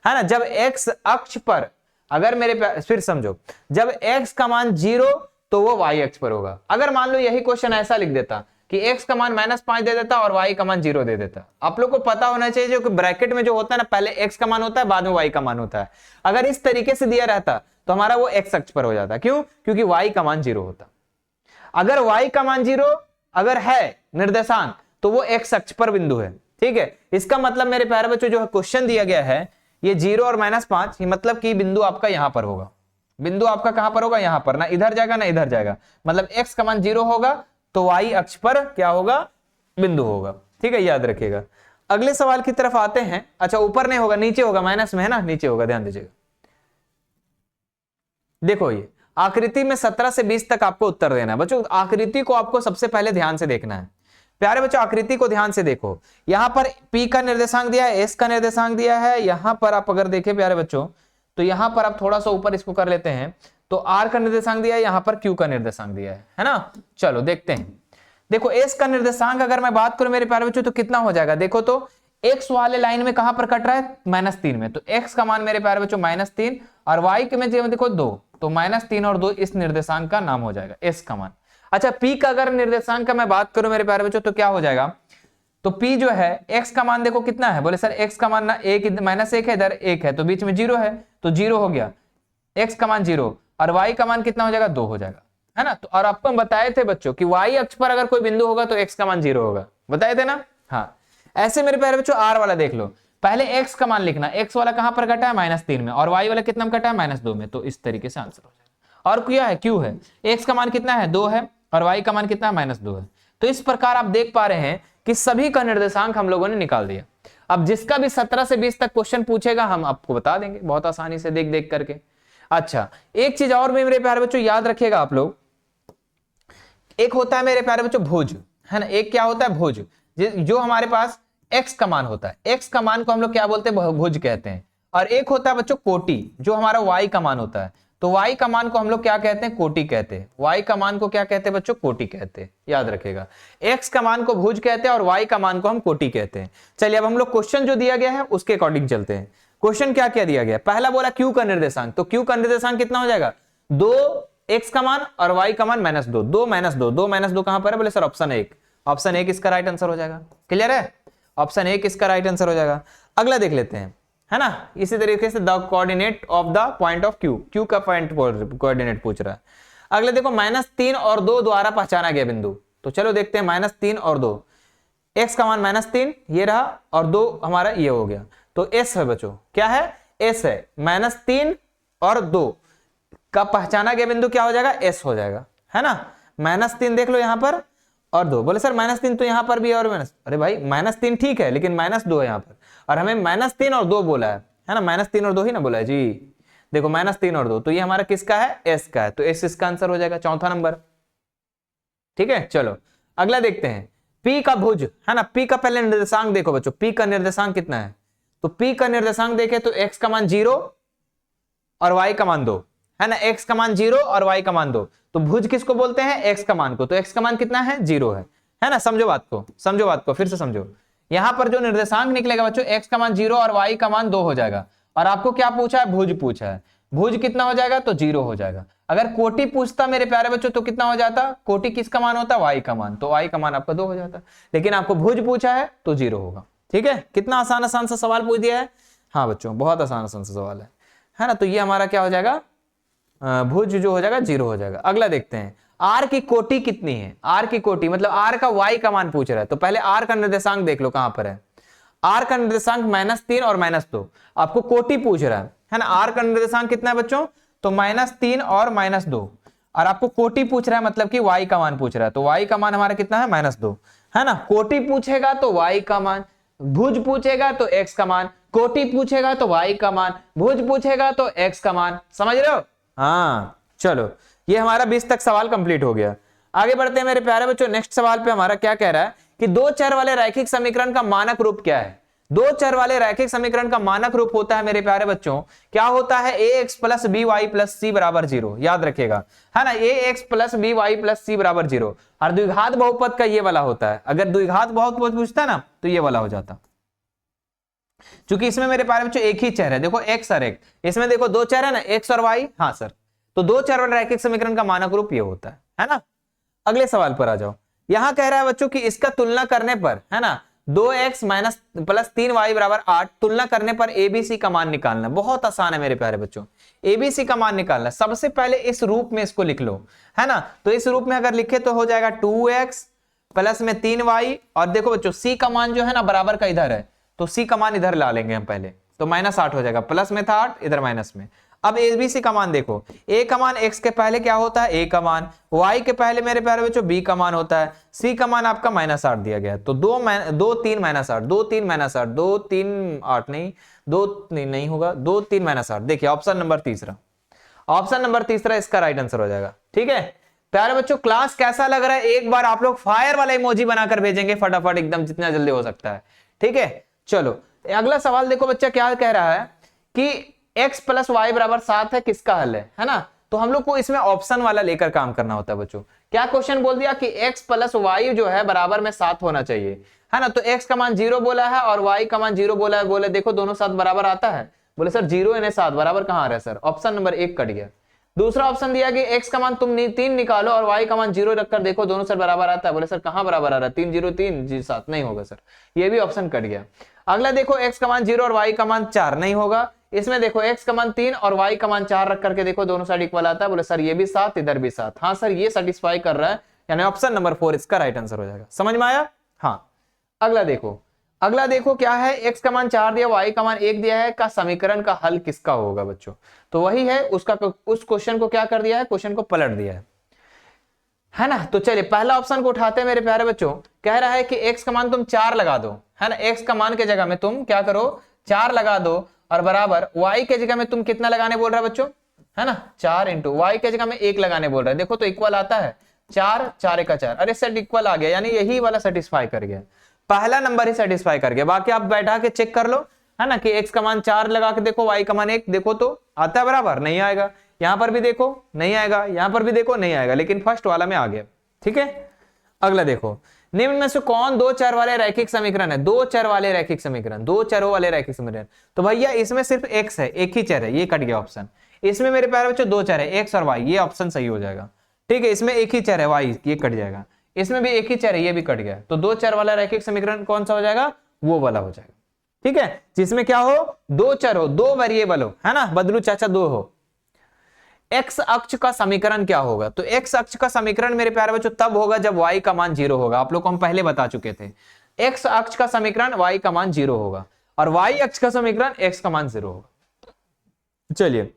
है ना। जब x अक्ष पर, अगर मेरे फिर समझो, जब x का मान 0 तो वो y अक्ष पर होगा। अगर मान लो यही क्वेश्चन ऐसा लिख देता कि x का मान -5 दे देता और y का मान 0 दे देता। आप लोग को पता होना चाहिए जो कि ब्रैकेट में जो होता है ना, पहले x का मान होता है बाद में y का मान होता है। अगर इस तरीके से दिया रहता तो हमारा वो x अक्ष पर हो जाता। क्यों, क्योंकि y का मान 0 होता। अगर y का मान 0 अगर है निर्देशांक तो वो x अक्ष पर बिंदु है। ठीक है, इसका मतलब मेरे प्यारे बच्चों जो क्वेश्चन दिया गया है ये 0 और -5, ये मतलब कि बिंदु आपका यहां पर होगा। बिंदु आपका कहां पर होगा, यहां पर, ना इधर जाएगा ना इधर जाएगा। मतलब x का मान 0 होगा तो y अक्ष पर क्या होगा, बिंदु होगा। ठीक है, याद रखिएगा। अगले सवाल की तरफ आते हैं। अच्छा ऊपर नहीं होगा, नीचे होगा, माइनस में है ना, नीचे होगा, ध्यान दीजिएगा। देखो ये आकृति में 17 से 20 तक आपको उत्तर देना है बच्चों। आकृति को आपको सबसे पहले ध्यान से देखना है प्यारे बच्चों। आकृति को ध्यान से देखो, यहां पर P का निर्देशांक दिया है, S का निर्देशांक दिया है। यहां पर आप अगर देखें प्यारे बच्चों तो यहां पर आप थोड़ा सा ऊपर इसको कर लेते हैं तो R का निर्देशांक दिया है, यहां पर Q का निर्देशांक दिया है ना। चलो देखते हैं। देखो S का निर्देशांक अगर मैं बात करूं मेरे प्यारे बच्चों तो कितना हो जाएगा, देखो तो X वाले लाइन में कहां पर कट रहा है, -3 में, तो X का मान मेरे प्यारे बच्चों -3 और Y के में देखो 2, तो -3 और 2 इस निर्देशांक का नाम हो जाएगा S का मान। अच्छा P का अगर निर्देशांक का मैं बात करूं मेरे प्यारे बच्चों तो क्या हो जाएगा, तो P जो है X का मान देखो कितना है, बोले सर X का मान ना -1 है, इधर 1 है तो बीच में 0 है, तो 0 हो गया, X का मान 0 और Y का मान कितना हो जाएगा 2 हो जाएगा, है ना। तो और आपको बताए थे बच्चों कि Y अक्ष पर अगर कोई बिंदु होगा तो X का मान 0 होगा, बताए थे ना। हाँ ऐसे मेरे प्यारे बच्चों R वाला देख लो, पहले X का मान लिखना, X वाला कहां पर कटा है -3 में और Y वाला कितना में कटा है -2 में, तो इस तरीके से आंसर हो जाएगा। और क्या है Q है, X का मान कितना है 2 है और Y का मान कितना है -2 है। तो इस प्रकार आप देख पा रहे हैं कि सभी का निर्देशांक हम लोगों ने निकाल दिया। अब जिसका भी 17 से 20 तक क्वेश्चन पूछेगा हम आपको बता देंगे बहुत आसानी से देख देख करके। अच्छा एक चीज और भी मेरे प्यारे बच्चों याद रखिएगा आप लोग, एक होता है मेरे प्यारे बच्चों भुज, है ना, एक क्या होता है भुज, जो हमारे पास x का मान होता है, x का मान को हम लोग क्या बोलते हैं भुज कहते हैं, और एक होता है बच्चों कोटि जो हमारा y का मान होता है, तो y का मान को हम लोग क्या कहते हैं कोटि कहते हैं, y का मान को क्या कहते हैं बच्चों कोटि कहते हैं, याद रखिएगा। x का मान को भुज कहते हैं और y का मान को हम कोटि कहते हैं। चलिए अब हम लोग क्वेश्चन जो दिया गया है उसके अकॉर्डिंग चलते हैं। क्वेश्चन क्या क्या दिया गया, पहला बोला q का निर्देशांक, तो q का निर्देशांक कितना हो जाएगा 2 x का मान और y का मान -2, 2 -2, 2 -2 कहां पर है, बोले सर ऑप्शन 1, ऑप्शन 1 इसका राइट आंसर हो जाएगा। क्लियर है, ऑप्शन 1 इसका राइट आंसर हो जाएगा। अगला देख लेते हैं, है ना, इसी तरीके से the coordinate of the point of Q, Q का पॉइंट कोऑर्डिनेट पूछ रहा है। अगले देखो -3 और 2 द्वारा पहचाना गया बिंदु, तो चलो देखते हैं -3 और 2, x का मान -3 ये रहा और 2 हमारा ये हो गया, तो S है बच्चों, क्या है S है, -3 और 2 का पहचाना गया बिंदु क्या हो जाएगा S हो जाएगा, है ना। -3 देख लो यहां पर और 2, बोले सर -3 तो यहां पर भी और माइनस, अरे भाई -3 ठीक है लेकिन -2 है यहां पर, और हमें -3 और 2 बोला है ना, -3 और 2 ही ना बोला है जी। देखो -3 और 2, तो ये हमारा किसका है S का है, तो S इसका आंसर हो जाएगा, चौथा नंबर। ठीक है चलो अगला देखते हैं, P का भुज, है ना, P का पहले निर्देशांक देखो बच्चों, P का निर्देशांक कितना है, तो P का निर्देशांक देखे तो x का मान 0 और y का मान 2, है ना, x का मान 0 और y का मान 2, तो भुज किसको बोलते हैं x का मान को, तो x का मान कितना है 0 है ना। समझो बात को, समझो बात को, फिर से समझो, यहां पर जो निर्देशांक निकलेगा बच्चों x का मान 0 और y का मान 2 हो जाएगा, और आपको क्या पूछा है भुज पूछा है, भुज कितना हो जाएगा तो 0 हो जाएगा। अगर कोटि पूछता मेरे प्यारे बच्चों तो कितना हो जाता, कोटि किसका मान होता y का मान, तो y का मान आपका 2 हो जाता, लेकिन आपको भुज पूछा है तो 0 होगा। ठीक है, कितना आसान आसान सा सवाल पूछ दिया है, हाँ बच्चों बहुत आसान आसान सा सवाल है ना, तो ये हमारा क्या हो जाएगा भुज जो हो जाएगा 0 हो जाएगा। अगला देखते हैं, r की कोटि कितनी है, r की कोटि मतलब r का y का मान पूछ रहा है, तो पहले r का निर्देशांक देख लो कहां पर है, r का निर्देशांक -3 और -2, आपको कोटि पूछ रहा है ना, r का निर्देशांक कितना है बच्चों, तो -3 और -2, और आपको कोटि पूछ रहा है मतलब कि y का मान पूछ रहा है, तो y का मान हमारा कितना है -2, है ना। कोटि पूछेगा तो y का मान, भुज पूछेगा तो x का मान, कोटि पूछेगा तो y का मान, भुज पूछेगा तो x का मान, समझ रहे हो। हाँ चलो ये हमारा 20 तक सवाल कंप्लीट हो गया। आगे बढ़ते हैं मेरे प्यारे बच्चों, नेक्स्ट सवाल पे हमारा क्या कह रहा है कि दो चर वाले रैखिक समीकरण का मानक रूप क्या है। दो चर वाले रैखिक समीकरण का मानक रूप होता है मेरे प्यारे बच्चों, क्या होता है ax plus B Y plus C बराबर 0, याद रखिएगा, है ना, ax plus B Y plus C बराबर 0, और द्विघात बहुपद का ये वाला होता है, अगर द्विघात बहुपद पूछता है ना तो ये वाला हो जाता, क्योंकि इसमें मेरे प्यारे बच्चों एक ही चर है, देखो x और x, इसमें देखो दो चर है ना x और y, हाँ सर, तो दो चर वाले रैखिक समीकरण का मानक रूप ये होता है ना। अगले सवाल पर आ जाओ, यहां कह रहा है बच्चों कि इसका तुलना करने पर, है ना, 2x माइनस प्लस 3y बराबर 8, तुलना करने पर एबीसी का मान निकालना। बहुत आसान है मेरे प्यारे बच्चों, एबीसी का मान निकालना। सबसे पहले इस रूप में इसको लिख लो, है ना, तो इस रूप में अगर लिखे तो हो जाएगा 2x प्लस में 3y, और देखो बच्चों c का मान जो है ना बराबर का इधर है, तो c का मान इधर ला लेंगे हम पहले, तो -8 हो जाएगा, प्लस में था 8 इधर माइनस में। अब एबीसी का मान देखो, a का मान x के पहले क्या होता है a का मान, y के पहले मेरे प्यारे बच्चों b का मान होता है, c का मान आपका -8 दिया गया है, तो 2 3 -8 2 3 -8 2 3 8 नहीं 2 नहीं होगा 2 3 -8, देखिए ऑप्शन नंबर तीसरा। ऑप्शन नंबर तीसरा इसका राइट आंसर हो जाएगा। ठीक है प्यारे बच्चों, क्लास कैसा लग रहा है एक बार आप लोग फायर वाला इमोजी बनाकर भेजेंगे फटाफट, एकदम जितना जल्दी हो सकता है। ठीक है चलो अगला सवाल देखो बच्चा क्या कह रहा है कि x प्लस वाई बराबर 7 है, किसका हल है ना। तो हम लोग को इसमें ऑप्शन वाला लेकर काम करना होता है बच्चों। क्या क्वेश्चन बोल दिया कि x प्लस वाई जो है बराबर में 7 होना चाहिए, है ना। तो x का मान 0 बोला है और y का मान 0 बोला है, बोले देखो दोनों 7 बराबर आता है। बोले सर 0 यानी 7 बराबर कहां आ रहा है सर, ऑप्शन नंबर 1 कट गया। दूसरा ऑप्शन दिया कि x का मान तुम 3 निकालो और y का मान 0 रखकर देखो दोनों सर बराबर आता है। बोले सर कहां बराबर आ रहा है, 3 0 3 जी 7 नहीं होगा सर, ये भी ऑप्शन कट गया। अगला देखो x का मान 0 और y का मान 4 नहीं होगा। इसमें देखो x का मान 3 और y का मान 4 रख करके देखो दोनों साइड इक्वल आता है। बोले सर ये भी 7 इधर भी 7, हाँ सर ये सेटिस्फाई कर रहा है, यानी ऑप्शन नंबर 4 इसका राइट आंसर हो जाएगा। समझ में आया। हाँ अगला देखो क्या है, x का मान 4 दिया, y का मान 1 दिया है, का समीकरण का हल किसका होगा बच्चों। तो वही है उसका, उस क्वेश्चन को क्या कर दिया है, क्वेश्चन को पलट दिया है ना। तो चलिए पहला ऑप्शन को उठाते हैं मेरे प्यारे बच्चों। कह रहा है कि x का मान तुम 4 लगा दो, है ना। x का मान के जगह में तुम क्या करो 4 लगा दो और बराबर y के जगह में तुम कितना लगाने बोल रहा है बच्चों, है ना 4 इंटू y के जगह में 1 लगाने बोल रहा है। देखो तो इक्वल आता है 4 4 का 4, अरे सेट इक्वल आ गया, यानी यही वाला सेटिस्फाई कर गया, पहला नंबर ही सेटिस्फाई कर गया। बाकी आप बैठा के चेक कर लो, है ना कि x का मान 4 लगा के देखो, y का मान 1 देखो तो आता है बराबर, नहीं आएगा। यहां पर भी देखो नहीं आएगा, यहां पर भी देखो नहीं आएगा, लेकिन फर्स्ट वाला में आ गया। ठीक है अगला देखो, निम्न में से कौन दो चर वाले रैखिक समीकरण है, दो चर वाले रैखिक समीकरण, दो चरों वाले रैखिक समीकरण। तो भैया इसमें सिर्फ x है, एक ही चर है, ये कट गया ऑप्शन। इसमें मेरे प्यारे बच्चों दो चर है x और y, ये ऑप्शन सही हो जाएगा। ठीक है इसमें एक ही चर है y, ये कट जाएगा। इसमें भी एक ही चर है, ये भी कट गया। तो दो चर वाला रैखिक समीकरण कौन सा हो जाएगा, वो वाला हो जाएगा। ठीक है जिसमें क्या हो, दो चर हो, दो वेरिएबल हो, है ना, बदलू चाचा दो हो। एक्स अक्ष का समीकरण क्या होगा, तो एक्स अक्ष का समीकरण मेरे प्यारे बच्चों तब होगा जब y का मान 0 होगा। आप लोग को हम पहले बता चुके थे, एक्स अक्ष का समीकरण y का मान 0 होगा और y अक्ष का समीकरण x का मान 0 होगा। चलिए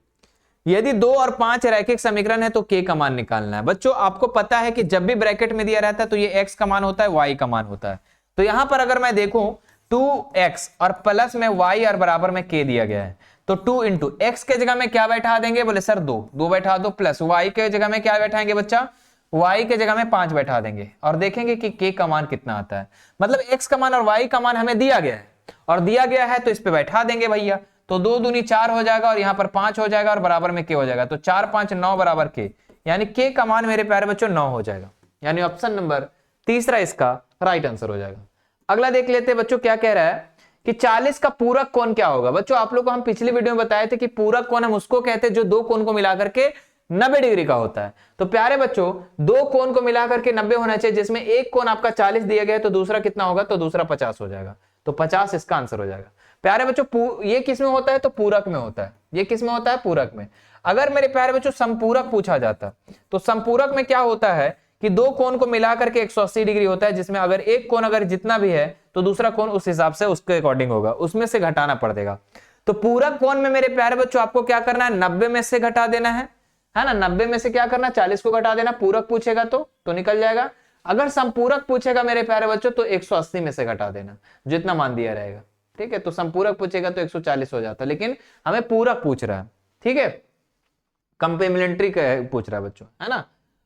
यदि 2 और 5 रैखिक समीकरण है तो k का मान निकालना है। बच्चों आपको पता है कि जब भी ब्रैकेट में दिया रहता है तो ये x का मान होता है, y का मान होता है। तो यहां पर अगर मैं देखूं 2x और प्लस में y और बराबर में k दिया गया है, तो 2 इंटू एक्स के जगह में क्या बैठा देंगे, बोले सर 2 बैठा दो, प्लस y के जगह में क्या बैठाएंगे बच्चा, y के जगह में 5 बैठा देंगे और देखेंगे कि k का मान कितना आता है। मतलब x का मान और y का मान हमें दिया गया है और दिया गया है तो इस पे बैठा देंगे भैया। तो 2 दूनी 4 हो जाएगा और यहाँ पर 5 हो जाएगा और बराबर में k हो जाएगा। तो 4 5 9 बराबर k, यानी k का मान मेरे प्यारे बच्चों 9 हो जाएगा, यानी ऑप्शन नंबर तीसरा इसका राइट आंसर हो जाएगा। अगला देख लेते हैं बच्चों क्या कह रहा है कि 40 का पूरक कोण क्या होगा। बच्चों आप लोग को हम पिछली वीडियो में बताए थे कि पूरक कोण हम उसको कहते हैं जो दो कोण को मिलाकर के 90 डिग्री का होता है। तो प्यारे बच्चों दो कोण को मिलाकर के 90 होना चाहिए, जिसमें एक कोण आपका 40 दिया गया है तो दूसरा कितना होगा, तो दूसरा 50 हो जाएगा। तो 50 इसका आंसर हो जाएगा। प्यारे बच्चों ये किस में होता है, तो पूरक में होता है। ये किस में होता है, पूरक में। अगर मेरे प्यारे बच्चों संपूरक पूछा जाता तो संपूरक में क्या होता है कि दो कोण को मिलाकर के 180 डिग्री होता है, जिसमें अगर एक कोण अगर जितना भी है तो दूसरा कोण उस हिसाब से उसके अकॉर्डिंग होगा, उसमें से घटाना पड़ देगा। तो पूरक कोण में मेरे प्यारे बच्चों आपको क्या करना है, 90 में से घटा देना है ना। 90 में से क्या करना, 40 को घटा देना। पूरक पूछेगा तो निकल जाएगा। अगर संपूरक पूछेगा मेरे प्यारे बच्चों तो 180 में से घटा देना, जितना मान दिया रहेगा। ठीक है तो संपूरक पूछेगा तो 140 हो जाता, लेकिन हमें पूरक पूछ रहा है। ठीक है कंप्लीमेंट्री पूछ रहा है बच्चों, है ना।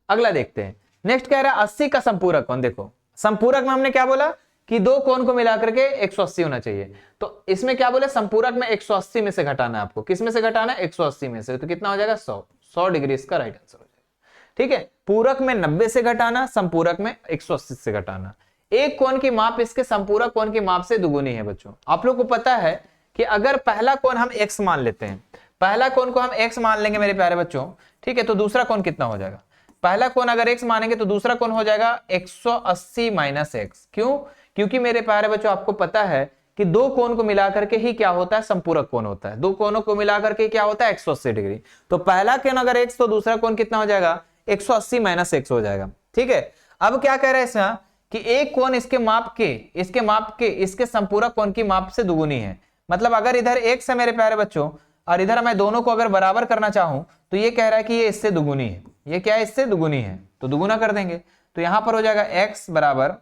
अगला देखते हैं, नेक्स्ट कह रहा है 80 का संपूरक कोण। देखो संपूरक में हमने क्या बोला कि दो कोण को मिलाकर के 180 होना चाहिए, तो इसमें क्या बोले संपूरक में 180 में से घटाना है आपको। किस में से घटाना है, 180 में से। तो कितना हो जाएगा 100 डिग्री इसका राइट आंसर हो जाएगा। ठीक है पूरक में 90 से घटाना, संपूरक में 180 से घटाना। एक कोण की माप इसके संपूरक कोण की माप से दुगुनी है। बच्चों आप लोग को पता है कि अगर पहला कोण हम x मान लेते हैं, पहला कोण को हम x मान लेंगे मेरे प्यारे बच्चों, ठीक है तो दूसरा कोण कितना हो जाएगा, पहला कोण अगर x मानेंगे तो दूसरा कोण हो जाएगा 180 माइनस x। क्यों, क्योंकि मेरे प्यारे बच्चों आपको पता है कि दो कोण को मिलाकर के ही क्या होता है, संपूरक कोण होता है। दो कोणों को मिलाकर के क्या होता है 180 डिग्री। तो पहला कोण अगर x तो दूसरा कोण कितना हो जाएगा 180 माइनस x हो जाएगा। ठीक है अब क्या कह रहे हैं इसमें कि एक कोण इसके माप के इसके संपूरक कोण की माप से दुगुनी है। मतलब अगर इधर x है मेरे प्यारे बच्चों और इधर मैं दोनों को अगर बराबर करना चाहूं तो ये कह रहा है कि ये इससे दुगुनी है। ये क्या है, इससे दुगुनी है, तो दुगुना कर देंगे। तो यहां पर हो जाएगा x बराबर,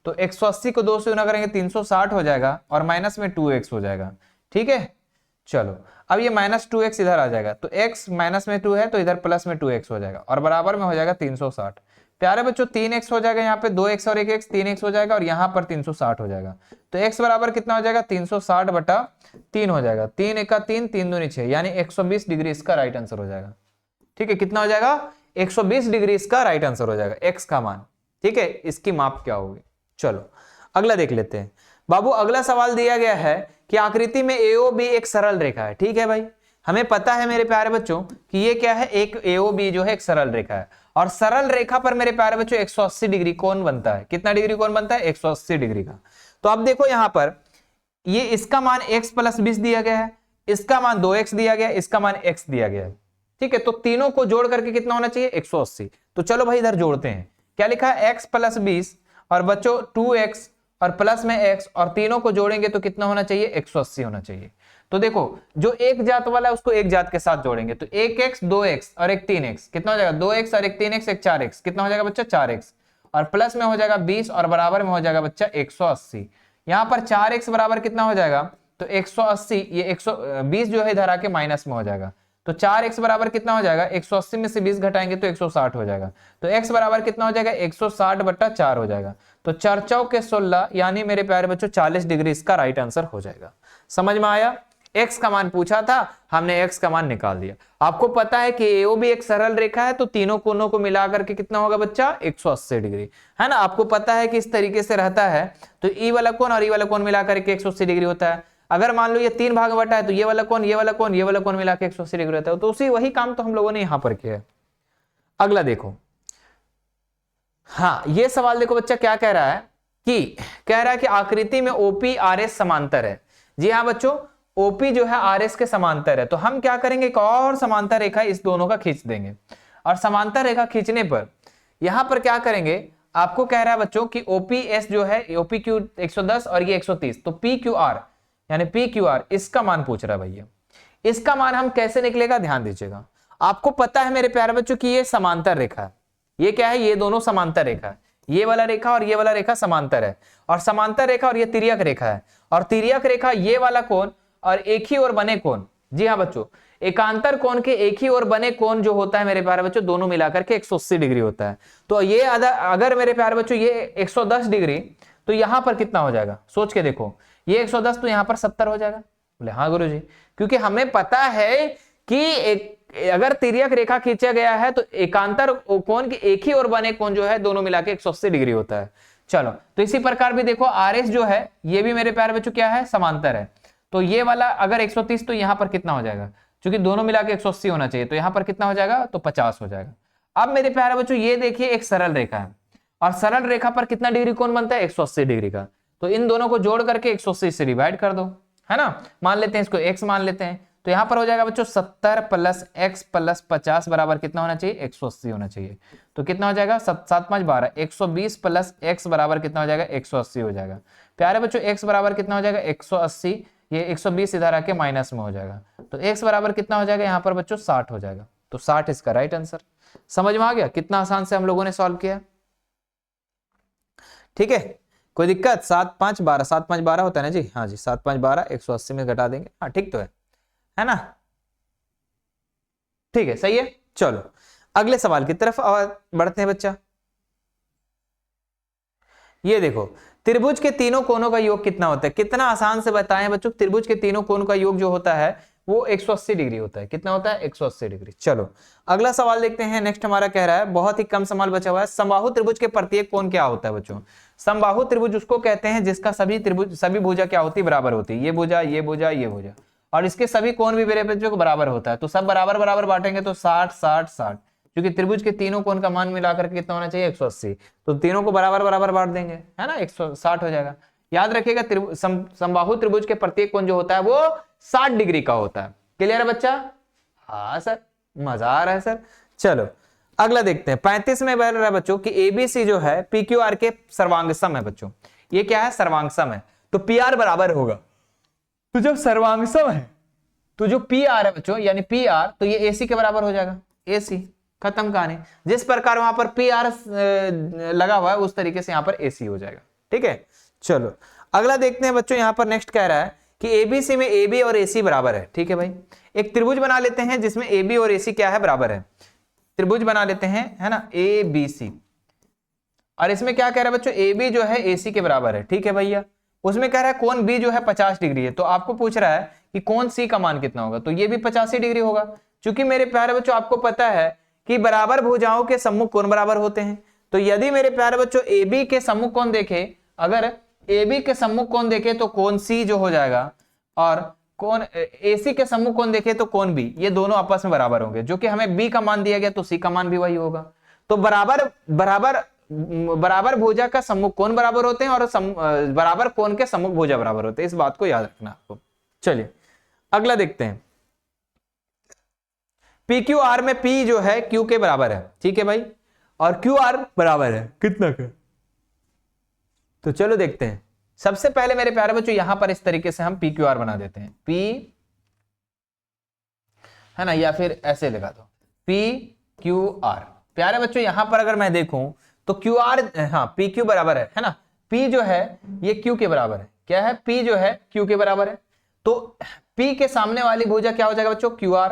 तो 180 को 2 से गुना करेंगे 360 हो जाएगा और माइनस में 2x हो जाएगा। ठीक है चलो अब ये -2x इधर आ जाएगा, तो x माइनस में 2 है तो इधर प्लस में 2x हो जाएगा और बराबर में हो जाएगा 360। प्यारे बच्चों 3x हो जाएगा, यहाँ पे 2x और 1x 3x हो जाएगा और यहाँ पर 360 हो जाएगा। तो x बराबर कितना हो जाएगा 360/3 हो जाएगा। 3 एका 3, 3 दूनी 6, यानी 120 डिग्री इसका राइट आंसर हो जाएगा। ठीक है, कितना हो जाएगा 120 डिग्री इसका राइट आंसर हो जाएगा, x का मान। ठीक है, इसकी माप क्या होगी। चलो अगला देख लेते हैं बाबू। अगला सवाल दिया गया है कि आकृति में AOB एक सरल रेखा है। ठीक है भाई, हमें पता है मेरे प्यारे बच्चों कि ये क्या है, एक AOB जो है एक सरल रेखा है और सरल रेखा पर मेरे प्यारे बच्चों 180 डिग्री कोण बनता है। कितना डिग्री कोण बनता है 180 डिग्री का। तो अब देखो यहां पर ये इसका मान x + 20 दिया गया है, इसका मान 2x दिया गया है, इसका मान x दिया गया है। ठीक है, तो तीनों को जोड़ करके कितना होना चाहिए 180। तो चलो भाई इधर जोड़ते हैं। क्या लिखा है x + 20 और बच्चों 2x और प्लस में x और तीनों को जोड़ेंगे तो कितना होना चाहिए 180 होना चाहिए। तो देखो जो एक जात वाला है उसको एक जात के साथ जोड़ेंगे तो 1x 2x और एक 3x कितना हो जाएगा 2x और एक 3x एक 4x कितना हो जाएगा बच्चा 4x और प्लस में हो जाएगा 20 और बराबर में हो जाएगा बच्चा 180। यहाँ पर 4x बराबर कितना हो जाएगा तो 180, ये 120 जो है इधर आके माइनस में हो जाएगा तो 4x बराबर कितना हो जाएगा 180 में से 20 घटाएंगे तो 160 हो जाएगा। तो x बराबर कितना हो जाएगा 160/4 हो जाएगा। तो 4 चौके 16 यानी मेरे प्यारे बच्चों 40 डिग्री इसका राइट आंसर हो जाएगा। समझ में आया। x का मान पूछा था, हमने x का मान निकाल दिया। आपको पता है कि AOB एक सरल रेखा है तो तीनों कोनों को मिलाकर के कितना होगा बच्चा 180 डिग्री, है ना। आपको पता है कि इस तरीके से रहता है तो E वाला कोण और E वाला कोण मिलाकर के 180 डिग्री होता है। अगर मान लो ये 3 भाग बटा है तो ये वाला कोण ये वाला कोण ये वाला कोण मिला के 180 डिग्री होता है। तो उसी वही काम तो हम लोगों ने यहां पर किया है। अगला देखो, हाँ ये सवाल देखो बच्चा क्या कह रहा है कि आकृति में OP RS समांतर है। जी हाँ बच्चों, OP जो है RS के समांतर है। तो हम क्या करेंगे एक और समांतर रेखा इस दोनों का खींच देंगे और समांतर रेखा खींचने पर यहां पर क्या करेंगे, आपको कह रहा है बच्चों कि OPS जो है OPQ 110 और ये 130 तो PQR यानी PQR इसका मान पूछ रहा है भैया। इसका मान हम कैसे निकलेगा ध्यान दीजिएगा। आपको पता है मेरे प्यारे बच्चों कि ये समांतर रेखा है। ये क्या है, ये दोनों समांतर रेखा है। ये वाला रेखा और ये वाला रेखा समांतर है और समांतर रेखा और ये तिर्यक रेखा है और तिर्यक रेखा ये वाला कोण और एक ही ओर बने कोण। जी हाँ बच्चों, एकांतर कोण के एक ही ओर बने कोण जो होता है मेरे प्यारे बच्चों दोनों मिलाकर के 180 डिग्री होता है। तो ये अगर मेरे प्यारे बच्चों ये 110 डिग्री तो यहां पर कितना हो जाएगा सोच के देखो, ये 110 तो यहां पर 70 हो जाएगा। बोले हाँ गुरुजी, क्योंकि हमें पता है कि अगर तिर्यक रेखा खींचा गया है तो एकांतर कोण के एक ही ओर बने कोण जो है दोनों मिला के 180 डिग्री होता है। चलो तो इसी प्रकार भी देखो RS जो है ये भी मेरे प्यारे बच्चों क्या है समांतर है। तो ये वाला अगर 130 तो यहां पर कितना हो जाएगा, क्योंकि दोनों मिला के 180 होना चाहिए तो यहां पर कितना हो जाएगा तो 50 हो जाएगा। अब मेरे प्यारे बच्चों ये देखिए एक सरल रेखा है और सरल रेखा पर कितना डिग्री कोण बनता है 180 डिग्री का। तो इन दोनों को जोड़ करके 180 से डिवाइड कर दो, है ना। मान लेते हैं इसको x मान लेते हैं तो यहां पर हो जाएगा बच्चों 70 + x + 50 बराबर कितना होना चाहिए 180 होना चाहिए। तो कितना हो जाएगा 7 5 12 120 + x बराबर कितना हो जाएगा 180 हो जाएगा। प्यारे बच्चों x बराबर कितना हो जाएगा 180, ये 120 इधर आके माइनस में हो जाएगा तो x बराबर कितना हो जाएगा यहाँ पर बच्चों 60 हो जाएगा। तो 60 इसका राइट आंसर। समझ में आ गया कितना आसान से हम लोगों ने सॉल्व किया। ठीक है, कोई दिक्कत। 7 5 12 7 5 12 होता है ना जी, हाँ जी 7 5 12 180 में घटा देंगे, हाँ ठीक तो है ना। ठीक है सही है। चलो अगले सवाल की तरफ और बढ़ते हैं बच्चा। ये देखो त्रिभुज के तीनों कोनों का योग कितना होता है, कितना आसान से बताएं बच्चों। त्रिभुज के तीनों कोनों का योग जो होता है वो 180 डिग्री होता है। कितना होता है 180 डिग्री। चलो अगला सवाल देखते हैं। नेक्स्ट हमारा कह रहा है, बहुत ही कम सवाल बचा हुआ है, समबाहु त्रिभुज के प्रत्येक कोण क्या होता है बच्चों। समबाहु त्रिभुज उसको कहते हैं जिसका सभी भुजा क्या होती है बराबर होती है। ये भुजा ये भुजा ये भुजा और इसके सभी कोण भी मेरे बच्चों को बराबर होता है। तो सब बराबर बराबर बांटेंगे तो 60 60 60, क्योंकि त्रिभुज के तीनों कोण का मान मिलाकर के कितना होना चाहिए 180। तो तीनों को बराबर बराबर बांट देंगे, है ना, 160 हो जाएगा। याद रखिएगा समबाहु त्रिभुज के प्रत्येक कोण जो होता है वो 60 डिग्री का होता है। क्लियर है बच्चा। हाँ सर, मजा आ रहा है सर। चलो अगला देखते हैं। 35 में बोल रहा है बच्चों कि ABC जो है PQR के सर्वांग सम है बच्चों। ये क्या है सर्वांग सम है तो PR बराबर होगा। तो जब सर्वांग सम है तो जो PR है बच्चों यानी PR तो ये AC के बराबर हो जाएगा। AC खत्म कहानी। जिस प्रकार वहां पर PR लगा हुआ है उस तरीके से यहां पर AC हो जाएगा। ठीक है, चलो अगला देखते हैं बच्चों। यहां पर नेक्स्ट कह रहा है कि एबीसी में AB और AC बराबर है। ठीक है भाई, एक त्रिभुज बना लेते हैं जिसमें AB और AC क्या है, बराबर है। त्रिभुज बना लेते हैं, है ना, ABC, और इसमें क्या कह रहा है बच्चों, AB जो है AC के बराबर है। ठीक है भैया, उसमें कह रहा है कोण B जो है 50 डिग्री है, तो आपको पूछ रहा है कि कोण C का मान कितना होगा, तो ये भी 85 डिग्री होगा। क्योंकि मेरे प्यारे बच्चों आपको पता है कि बराबर भुजाओं के सम्मुख कोण बराबर होते हैं, तो यदि मेरे प्यारे बच्चों AB के सम्मुख कोण देखे, अगर AB के सम्मुख कोण देखे तो कोण C जो हो जाएगा, और कोण AC के सम्मुख कोण देखे तो कोण B, ये दोनों आपस में बराबर होंगे। जो कि हमें B का मान दिया गया तो C का मान भी वही होगा। तो बराबर भुजा का सम्मुख कोण बराबर होते हैं और बराबर कोण के सम्मुख भुजा बराबर होते हैं, इस बात को याद रखना आपको। चलिए अगला देखते हैं। PQR में P जो है Q के बराबर है। ठीक है भाई, और QR बराबर है कितना का, तो चलो देखते हैं। सबसे पहले मेरे प्यारे बच्चों यहां पर इस तरीके से हम PQR बना देते हैं, P, है ना, या फिर ऐसे लगा दो PQR। प्यारे बच्चों यहां पर अगर मैं देखूं तो QR, हाँ PQ बराबर है ना, P जो है ये Q के बराबर है। क्या है, P जो है Q के बराबर है, तो P के सामने वाली भुजा क्या हो जाएगा बच्चों, QR,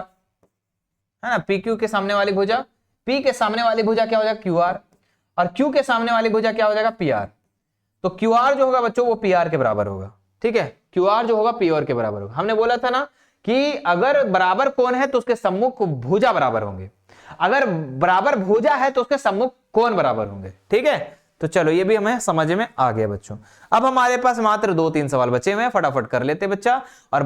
है ना। PQ के सामने वाली भुजा, P के सामने वाली भुजा क्या हो जाएगा, QR, और Q के सामने वाली भुजा क्या हो जाएगा, PR। तो QR जो होगा बच्चों वो PR के बराबर होगा। ठीक है, QR जो होगा PR के बराबर होगा। हमने बोला था ना कि अगर बराबर कोण है तो उसके सम्मुख भुजा बराबर होंगे, अगर बराबर भुजा है तो उसके सम्मुख कोण बराबर होंगे। ठीक है, तो चलो ये भी हमें समझ में आ गया बच्चों। अब हमारे पास मात्र 2-3 सवाल बचे हुए हैं, फटाफट कर लेते बच्चा, और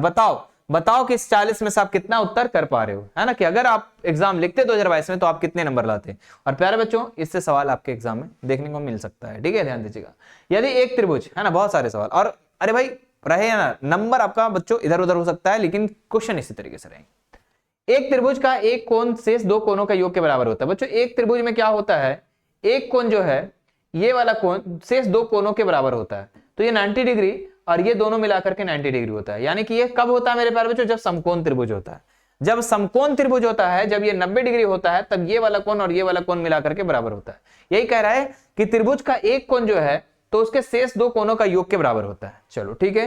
बताओ कि इस 40 में से आप कितना उत्तर कर पा रहे हो, है ना, कि अगर आप एग्जाम लिखते 2022 में तो आप कितने नंबर लाते। और प्यारे बच्चों इससे सवाल आपके एग्जाम में देखने को मिल सकता है। ठीक है, ध्यान दीजिएगा। यदि एक त्रिभुज, है ना, बहुत सारे सवाल, और अरे भाई रहे ना, नंबर आपका बच्चों इधर उधर हो सकता है लेकिन क्वेश्चन इसी तरीके से रहेंगे। एक त्रिभुज का एक कोण शेष दो कोणों का योग के बराबर होता है। बच्चों एक त्रिभुज में क्या होता है, एक कोण जो है ये वाला कोण शेष दो कोणों के बराबर होता है, तो ये 90 डिग्री और ये दोनों मिलाकर के 90 डिग्री होता है। यानी कि ये कब होता है मेरे प्यारे बच्चों, जब समकोण त्रिभुज होता है। जब समकोण त्रिभुज होता है, जब ये 90 डिग्री होता है, तब ये वाला कोण और ये वाला कोण मिलाकर के बराबर होता है। यही कह रहा है कि त्रिभुज का एक कोण जो है तो उसके शेष दो कोणों का योग के बराबर होता है। चलो ठीक है,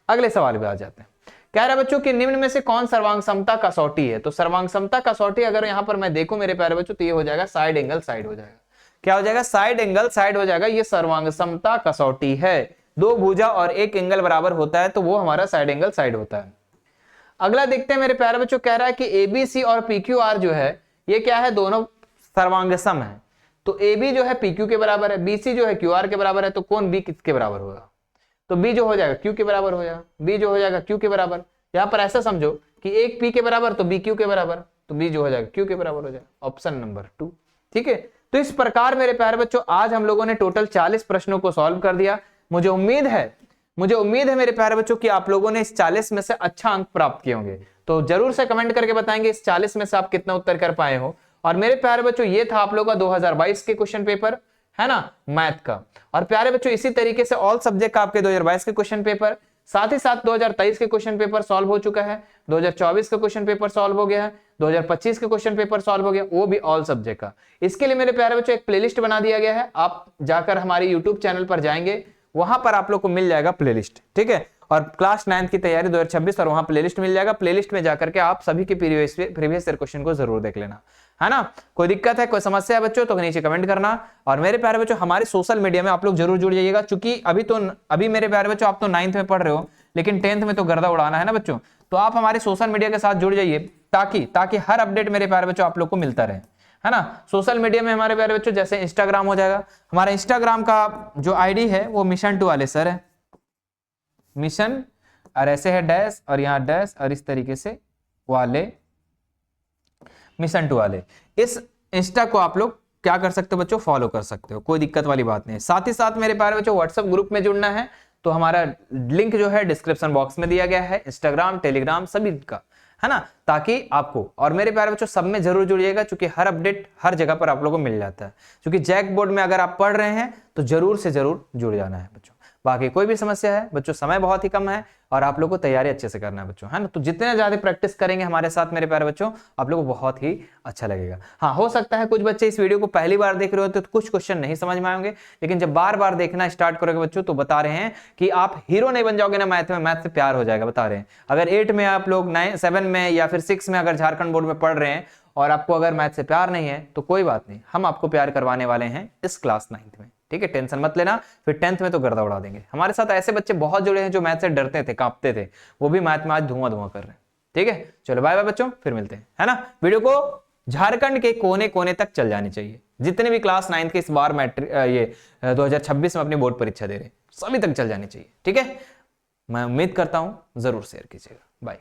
अगले सवाल पे आ जाते हैं। कह रहा है बच्चों कि निम्न में से कौन सर्वांग समता कसौटी है। तो सर्वांग समता कसौटी अगर यहां पर मैं देखूं मेरे प्यारे बच्चों तो ये हो जाएगा साइड एंगल साइड हो जाएगा। क्या हो जाएगा, साइड एंगल साइड हो जाएगा। ये सर्वांग समता कसौटी है, दो भुजा और एक एंगल बराबर होता है तो वो हमारा साइड एंगल साइड होता है। अगला देखते हैं मेरे प्यारे बच्चों, कह रहा है कि एबीसी और पीक्यूआर जो है ये क्या है, दोनों सर्वांगसम है। तो AB जो है PQ के बराबर है, BC जो है QR के बराबर है, तो कौन B किसके बराबर होगा, तो B जो हो जाएगा Q के बराबर हो जाएगा, B जो हो जाएगा Q के बराबर। यहां पर ऐसा समझो कि एक P के बराबर तो B Q के बराबर, तो B जो हो जाएगा Q के बराबर हो जाएगा, ऑप्शन नंबर 2। ठीक है, तो इस प्रकार मेरे प्यारे बच्चों आज हम लोगों ने टोटल 40 प्रश्नों को सॉल्व कर दिया। मुझे उम्मीद है मेरे प्यारे बच्चों कि आप लोगों ने इस 40 में से अच्छा अंक प्राप्त किए होंगे। तो जरूर से कमेंट करके बताएंगे इस 40 में से आप कितना उत्तर कर पाए हो। और मेरे प्यारे बच्चों ये था आप लोगों का 2022 के क्वेश्चन पेपर, है ना, मैथ का। और प्यारे बच्चों इसी तरीके से ऑल सब्जेक्ट का आपके 2022 के क्वेश्चन पेपर, साथ ही साथ 2023 के क्वेश्चन पेपर सॉल्व हो चुका है, 2024 का क्वेश्चन पेपर सॉल्व हो गया है, 2025 के क्वेश्चन पेपर सॉल्व हो गया, वो भी ऑल सब्जेक्ट का। इसके लिए मेरे प्यारे बच्चों एक प्लेलिस्ट बना दिया गया है, आप जाकर हमारे यूट्यूब चैनल पर जाएंगे, वहां पर आप लोग को मिल जाएगा प्लेलिस्ट। ठीक है, और क्लास 9 की तैयारी 2026 और वहां प्लेलिस्ट मिल जाएगा। प्लेलिस्ट में जाकर के आप सभी के प्रीवियस ईयर क्वेश्चन को जरूर देख लेना, है ना। कोई दिक्कत है, कोई समस्या है बच्चों तो नीचे कमेंट करना। और मेरे प्यारे बच्चों हमारे सोशल मीडिया में आप लोग जरूर जुड़ जाइएगा, क्योंकि अभी मेरे प्यारे बच्चों आप तो 9th में पढ़ रहे हो, लेकिन 10th में तो गर्दा उड़ाना है ना बच्चों। तो आप हमारे सोशल मीडिया के साथ जुड़ जाइए ताकि हर अपडेट मेरे प्यारे बच्चों आप लोग को मिलता रहे, है ना। सोशल मीडिया में हमारे प्यारे बच्चों जैसे इंस्टाग्राम हो जाएगा, हमारा इंस्टाग्राम का जो आईडी है वो मिशन टू वाले सर है, मिशन और ऐसे है डैश और यहाँ डैश और इस तरीके से वाले, मिशन टू वाले। इस इंस्टा को आप लोग क्या कर सकते हो बच्चों, फॉलो कर सकते हो, कोई दिक्कत वाली बात नहीं। साथ ही साथ मेरे प्यारे बच्चों व्हाट्सएप ग्रुप में जुड़ना है तो हमारा लिंक जो है डिस्क्रिप्शन बॉक्स में दिया गया है, इंस्टाग्राम टेलीग्राम सभी का, है ना, ताकि आपको। और मेरे प्यारे बच्चों सब में जरूर जुड़िएगा, क्योंकि हर अपडेट हर जगह पर आप लोगों को मिल जाता है। क्योंकि जैक बोर्ड में अगर आप पढ़ रहे हैं तो जरूर से जरूर जुड़ जाना है बच्चों। बाकी कोई भी समस्या है बच्चों, समय बहुत ही कम है और आप लोग को तैयारी अच्छे से करना है बच्चों, है ना। तो जितने ज्यादा प्रैक्टिस करेंगे हमारे साथ मेरे प्यारे बच्चों, आप लोगों को बहुत ही अच्छा लगेगा। हाँ, हो सकता है कुछ बच्चे इस वीडियो को पहली बार देख रहे होते तो कुछ क्वेश्चन नहीं समझ में आएंगे, लेकिन जब बार बार देखना स्टार्ट करोगे बच्चों तो बता रहे हैं कि आप हीरो नहीं बन जाओगे ना मैथ में, मैथ से प्यार हो जाएगा, बता रहे हैं। अगर 8 में आप लोग 9, 7 में या फिर 6 में अगर झारखंड बोर्ड में पढ़ रहे हैं और आपको अगर मैथ से प्यार नहीं है तो कोई बात नहीं, हम आपको प्यार करवाने वाले हैं इस क्लास 9th में, ठीक है। टेंशन मत लेना, फिर 10th में तो गर्दा उड़ा देंगे। हमारे साथ ऐसे बच्चे बहुत जुड़े हैं जो मैथ से डरते थे, कांपते थे, वो भी मैथ में आज धुआं धुआं कर रहे हैं, ठीक है। चलो बाय बाय बच्चों, फिर मिलते हैं, है ना। वीडियो को झारखंड के कोने कोने तक चल जानी चाहिए, जितने भी क्लास 9th के इस बार मैट्रिक 2026 में अपनी बोर्ड परीक्षा दे रहे हैं सभी तक चल जानी चाहिए, ठीक है। मैं उम्मीद करता हूं जरूर शेयर कीजिएगा। बाय।